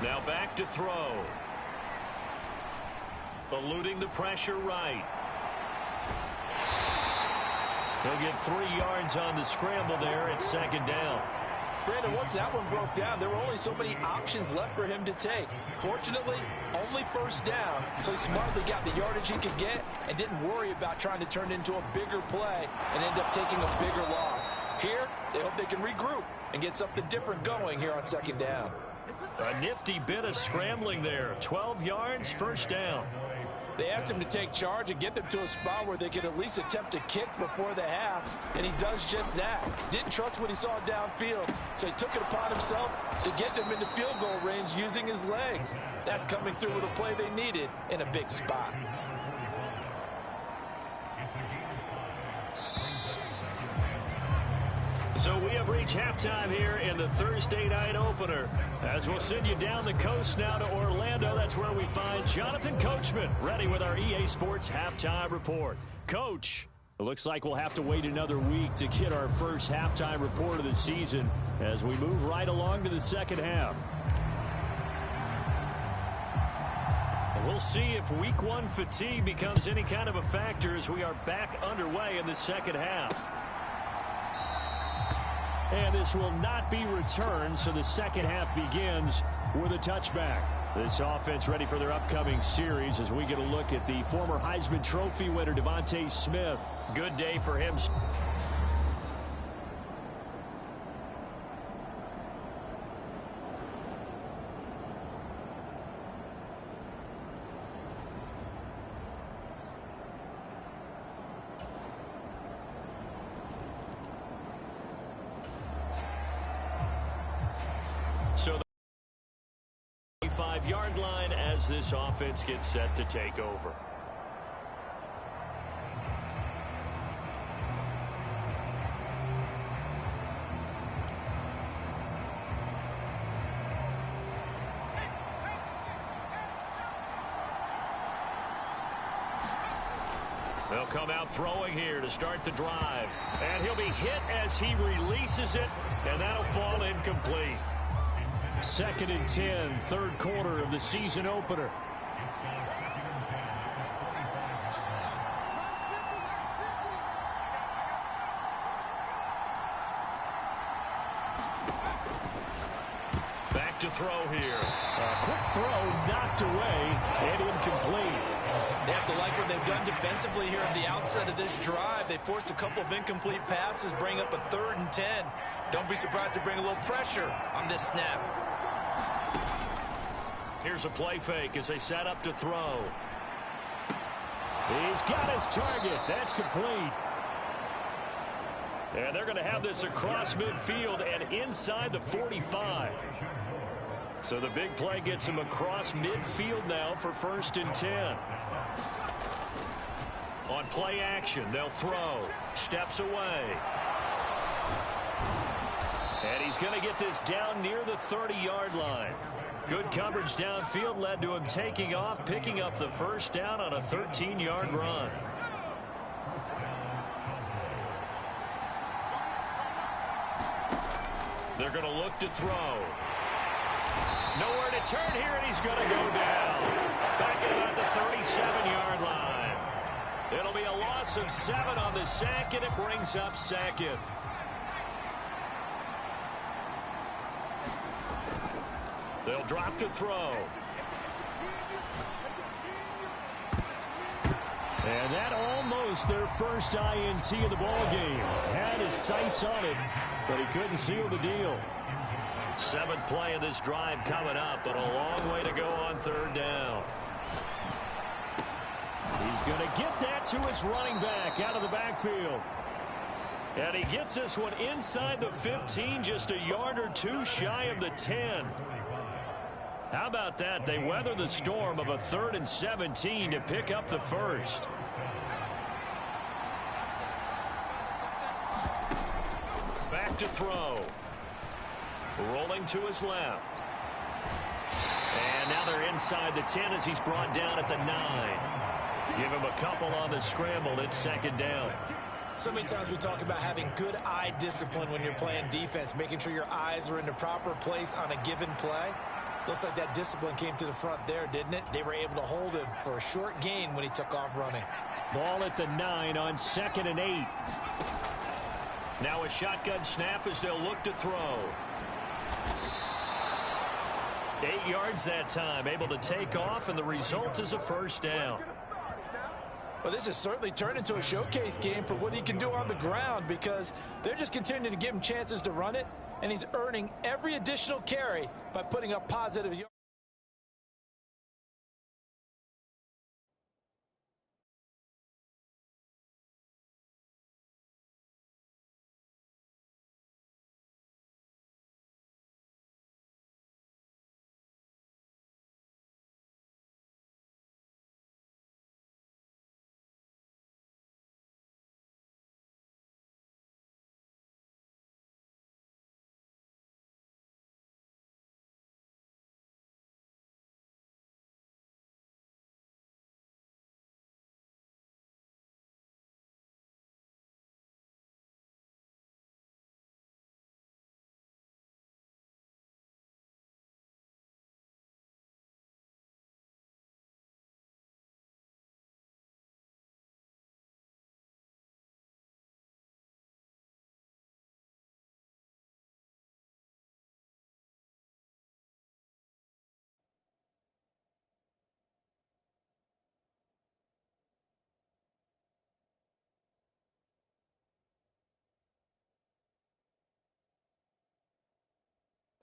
Now back to throw. Eluding the pressure right. He'll get 3 yards on the scramble there at second down.
Brandon, once that one broke down, there were only so many options left for him to take. Fortunately, only first down, so he smartly got the yardage he could get and didn't worry about trying to turn it into a bigger play and end up taking a bigger loss. Here, they hope they can regroup and get something different going here on second down.
A nifty bit of scrambling there. 12 yards, first down.
They asked him to take charge and get them to a spot where they could at least attempt a kick before the half, and he does just that. Didn't trust what he saw downfield, so he took it upon himself to get them into field goal range using his legs. That's coming through with a play they needed in a big spot.
So we have reached halftime here in the Thursday night opener. As we'll send you down the coast now to Orlando, that's where we find Jonathan Coachman ready with our EA Sports halftime report. Coach, it looks like we'll have to wait another week to get our first halftime report of the season as we move right along to the second half. We'll see if week 1 fatigue becomes any kind of a factor as we are back underway in the second half. And this will not be returned, so the second half begins with a touchback. This offense ready for their upcoming series as we get a look at the former Heisman Trophy winner, Devontae Smith. Good day for him. So the 5-yard line as this offense gets set to take over. They'll come out throwing here to start the drive. And he'll be hit as he releases it, and that'll fall incomplete. 2nd and 10, third quarter of the season opener. Back to throw here. A quick throw knocked away and incomplete.
They have to like what they've done defensively here at the outset of this drive. They forced a couple of incomplete passes, bring up a 3rd and 10. Don't be surprised to bring a little pressure on this snap.
Here's a play fake as they set up to throw. He's got his target. That's complete. And they're going to have this across midfield and inside the 45. So the big play gets him across midfield now for 1st and 10. On play action, they'll throw. Steps away. And he's going to get this down near the 30-yard line. Good coverage downfield led to him taking off, picking up the first down on a 13-yard run. They're going to look to throw. Nowhere to turn here, and he's going to go down. Back at about the 37-yard line. It'll be a loss of 7 on the sack, and it brings up 2nd. They'll drop to throw. And that almost almost their first INT of the ball game. Had his sights on it, but he couldn't seal the deal. 7th play of this drive coming up, but a long way to go on 3rd down. He's going to get that to his running back out of the backfield. And he gets this one inside the 15, just a yard or two shy of the 10. How about that? They weather the storm of a 3rd and 17 to pick up the first. Back to throw. Rolling to his left. And now they're inside the 10 as he's brought down at the 9. Give him a couple on the scramble. It's 2nd down.
So many times we talk about having good eye discipline when you're playing defense, making sure your eyes are in the proper place on a given play. Looks like that discipline came to the front there, didn't it? They were able to hold him for a short gain when he took off running.
Ball at the 9 on 2nd and 8. Now a shotgun snap as they'll look to throw. 8 yards that time, able to take off, and the result is a 1st down.
Well, this has certainly turned into a showcase game for what he can do on the ground, because they're just continuing to give him chances to run it, and he's earning every additional carry by putting up positive yards.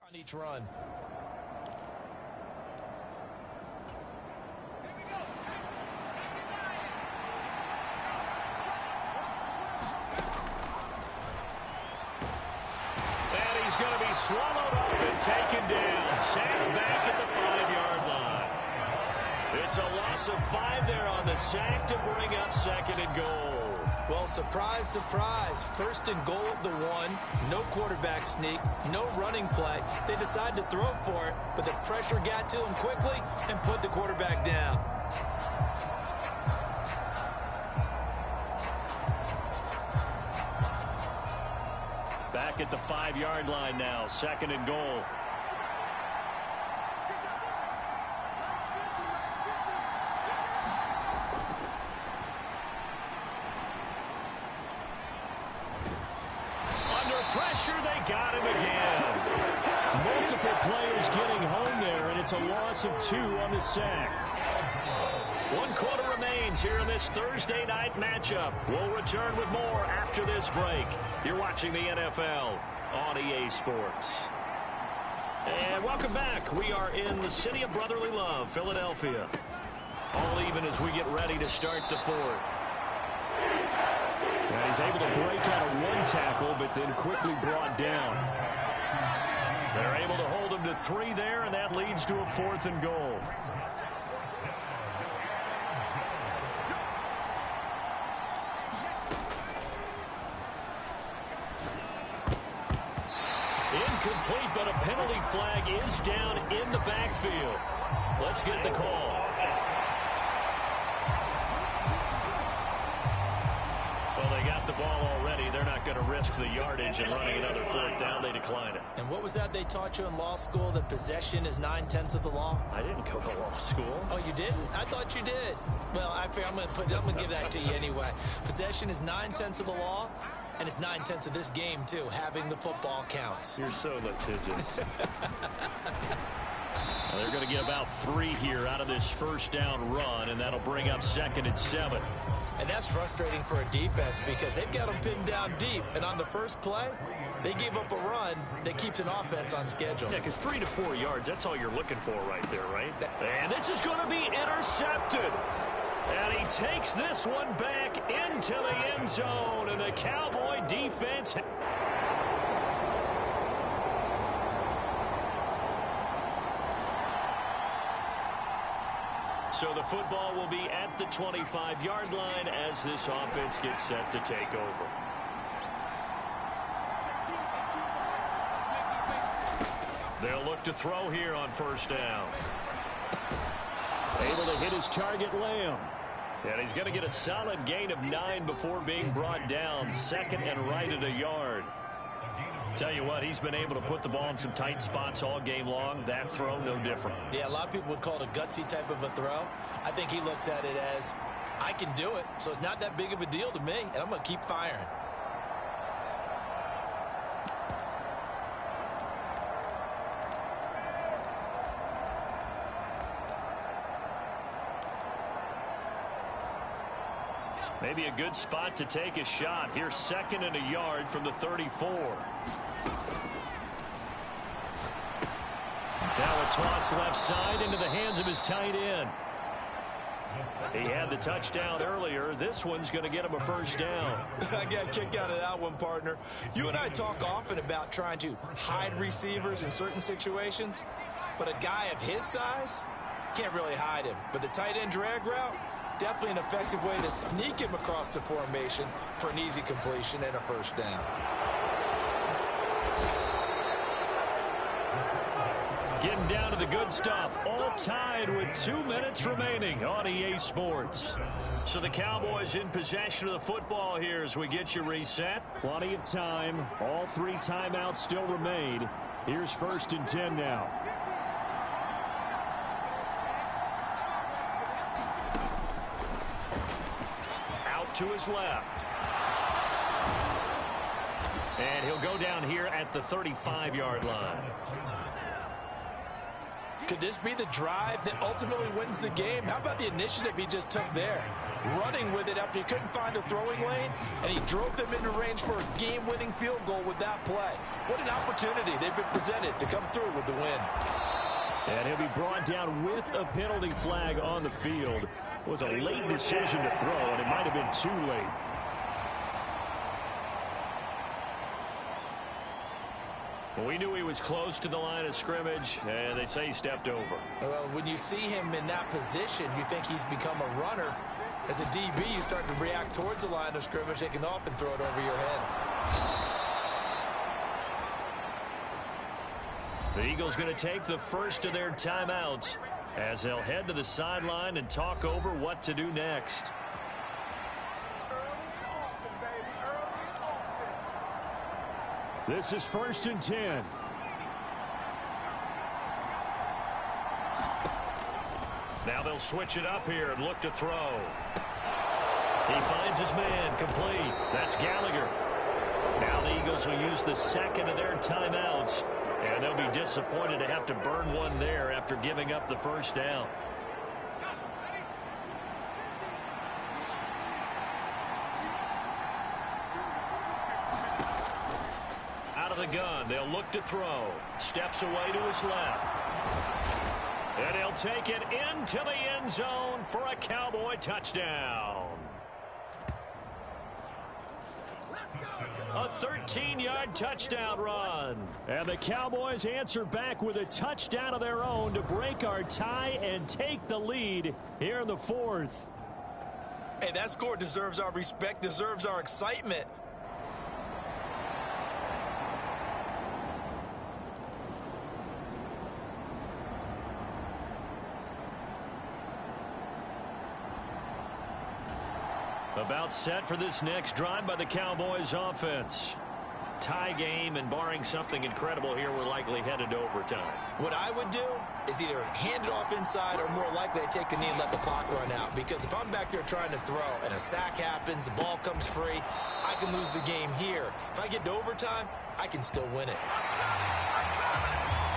On each run.
And he's going to be swallowed up and taken down. Sacked back at the 5-yard line. It's a loss of 5 there on the sack to bring up 2nd and goal.
Well, surprise, surprise. 1st and goal at the 1. No quarterback sneak. No running play. They decide to throw for it, but the pressure got to him quickly and put the quarterback down.
Back at the 5-yard line now. 2nd and goal. Pressure, they got him again. Multiple players getting home there, and it's a loss of 2 on the sack. 1 quarter remains here in this Thursday night matchup. We'll return with more after this break. You're watching the NFL on EA Sports. And welcome back. We are in the city of brotherly love, Philadelphia. All even as we get ready to start the 4th. And he's able to break out of 1 tackle, but then quickly brought down. They're able to hold him to 3 there, and that leads to a 4th and goal. Incomplete, but a penalty flag is down in the backfield. Let's get the call. Well, they got the ball already. They're not going to risk the yardage and running another 4th down. They decline it.
And what was that they taught you in law school, that possession is 9/10 of the law?
I didn't go to law school.
Oh, you didn't? I thought you did. Well, I'm going to give that to you anyway. Possession is 9/10 of the law, and it's 9/10 of this game, too. Having the football counts.
You're so litigious.
They're going to get about 3 here out of this first down run, and that'll bring up 2nd and 7.
And that's frustrating for a defense because they've got them pinned down deep. And on the first play, they gave up a run that keeps an offense on schedule.
Yeah, because 3 to 4 yards, that's all you're looking for right there, right? And this is going to be intercepted. And he takes this one back into the end zone. And the Cowboy defense... So the football will be at the 25-yard line as this offense gets set to take over. They'll look to throw here on first down. Able to hit his target, Lamb. And he's going to get a solid gain of 9 before being brought down. 2nd and right at a yard. Tell you what, he's been able to put the ball in some tight spots all game long. That throw, no different.
Yeah, a lot of people would call it a gutsy type of a throw. I think he looks at it as, I can do it, so it's not that big of a deal to me, and I'm going to keep firing.
Maybe a good spot to take a shot. Here's 2nd and a yard from the 34. Now a toss left side into the hands of his tight end. He had the touchdown earlier. This one's going to get him a first down.
I got a kick out of that one, partner. You and I talk often about trying to hide receivers in certain situations, but a guy of his size can't really hide him. But the tight end drag route, definitely an effective way to sneak him across the formation for an easy completion and a first down.
Getting down to the good stuff. All tied with 2 minutes remaining on EA Sports. So the Cowboys in possession of the football here as we get you reset.
Plenty of time. All 3 timeouts still remain. Here's 1st and 10 now.
Out to his left. And he'll go down here at the 35-yard line.
Could this be the drive that ultimately wins the game? How about the initiative he just took there? Running with it after he couldn't find a throwing lane, and he drove them into range for a game-winning field goal with that play. What an opportunity they've been presented to come through with the win.
And he'll be brought down with a penalty flag on the field. It was a late decision to throw, and it might have been too late.
Well, we knew he was close to the line of scrimmage, and they say he stepped over.
Well, when you see him in that position, you think he's become a runner. As a DB, you start to react towards the line of scrimmage. They can often throw it over your head.
The Eagles going to take the first of their timeouts as they'll head to the sideline and talk over what to do next.
This is 1st and 10.
Now they'll switch it up here and look to throw. He finds his man, complete. That's Gallagher. Now the Eagles will use the 2nd of their timeouts, and they'll be disappointed to have to burn one there after giving up the first down. Out of the gun, they'll look to throw. Steps away to his left. And he'll take it into the end zone for a Cowboy touchdown. A 13-yard touchdown run.
And the Cowboys answer back with a touchdown of their own to break our tie and take the lead here in the 4th.
Hey, that score deserves our respect, deserves our excitement.
About set for this next drive by the Cowboys offense. Tie game, and barring something incredible here, we're likely headed to overtime.
What I would do is either hand it off inside or more likely take a knee and let the clock run out. Because if I'm back there trying to throw and a sack happens, the ball comes free, I can lose the game here. If I get to overtime, I can still win it.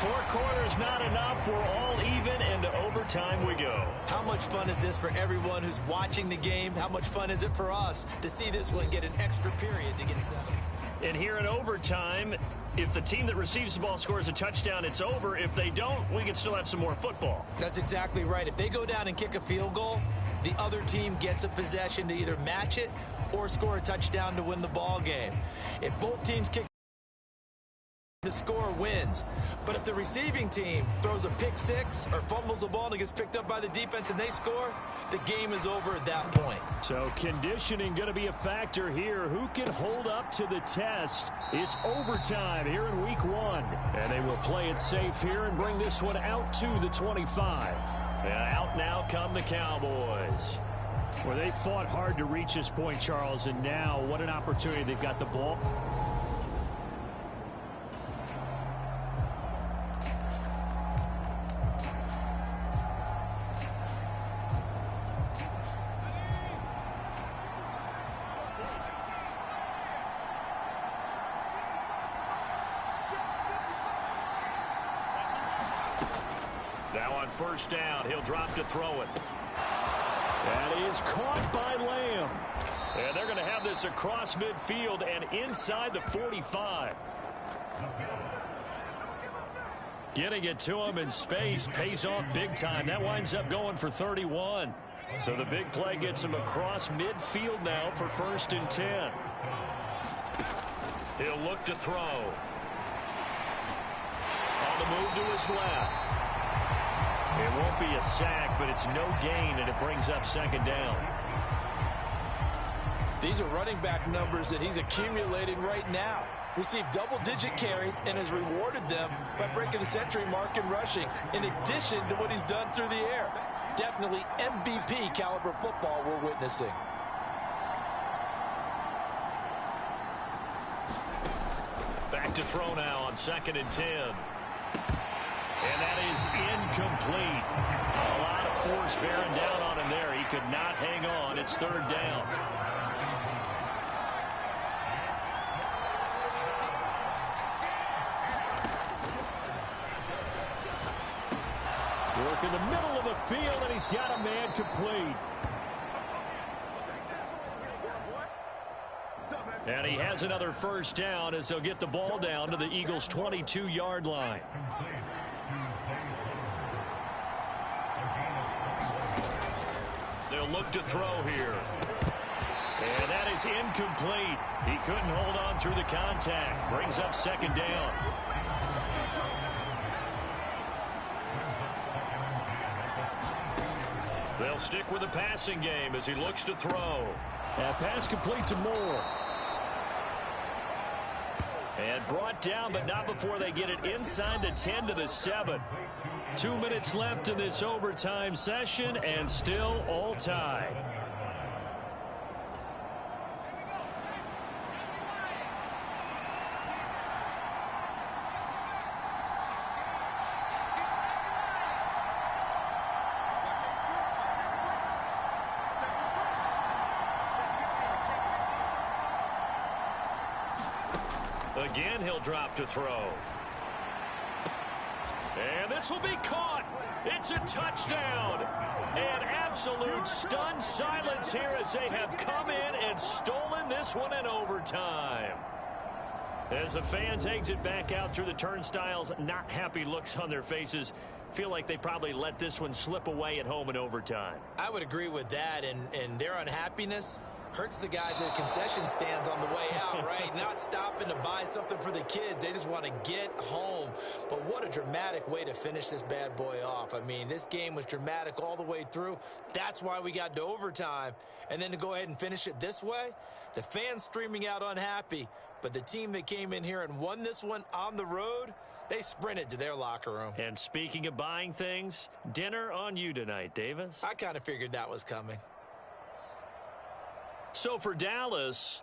4 quarters not enough. We're all even, and to overtime we go.
How much fun is this for everyone who's watching the game? How much fun is it for us to see this one get an extra period to get settled?
And here in overtime, if the team that receives the ball scores a touchdown, it's over. If they don't, we can still have some more football.
That's exactly right. If they go down and kick a field goal, the other team gets a possession to either match it or score a touchdown to win the ball game. If both teams kick, the score wins. But if the receiving team throws a pick six or fumbles the ball and it gets picked up by the defense and they score, the game is over at that point.
So conditioning going to be a factor here. Who can hold up to the test? It's overtime here in week 1. And they will play it safe here and bring this one out to the 25. And out now come the Cowboys. Well, they fought hard to reach this point, Charles, and now what an opportunity. They've got the ball. Now on first down, he'll drop to throw it. That is caught by Lamb. And they're going to have this across midfield and inside the 45. Getting it to him in space pays off big time. That winds up going for 31. So the big play gets him across midfield now for 1st and 10. He'll look to throw. On the move to his left. It won't be a sack, but it's no gain, and it brings up 2nd down.
These are running back numbers that he's accumulating right now. Received double-digit carries and has rewarded them by breaking the century mark in rushing, in addition to what he's done through the air. Definitely MVP caliber football we're witnessing.
Back to throw now on 2nd and 10. And that is incomplete. A lot of force bearing down on him there. He could not hang on. It's 3rd down. Work in the middle of the field, and he's got a man complete. And he has another 1st down as they'll get the ball down to the Eagles' 22-yard line. They'll look to throw here. And that is incomplete. He couldn't hold on through the contact. Brings up 2nd down. They'll stick with the passing game as he looks to throw. And pass complete to Moore. And brought down, but not before they get it inside the 10 to the 7. 2 minutes left in this overtime session, and still all tied. Again, he'll drop to throw. And this will be caught. It's a touchdown. An absolute stunned silence here as they have come in and stolen this one in overtime. As the fans exit back out through the turnstiles, not happy looks on their faces. Feel like they probably let this one slip away at home in overtime.
I would agree with that, and their unhappiness hurts the guys at concession stands on the way out, right? Not stopping to buy something for the kids. They just want to get home. But what a dramatic way to finish this bad boy off. I mean, this game was dramatic all the way through. That's why we got to overtime. And then to go ahead and finish it this way, the fans streaming out unhappy. But the team that came in here and won this one on the road, they sprinted to their locker room.
And speaking of buying things, dinner on you tonight, Davis.
I kind of figured that was coming.
So for Dallas,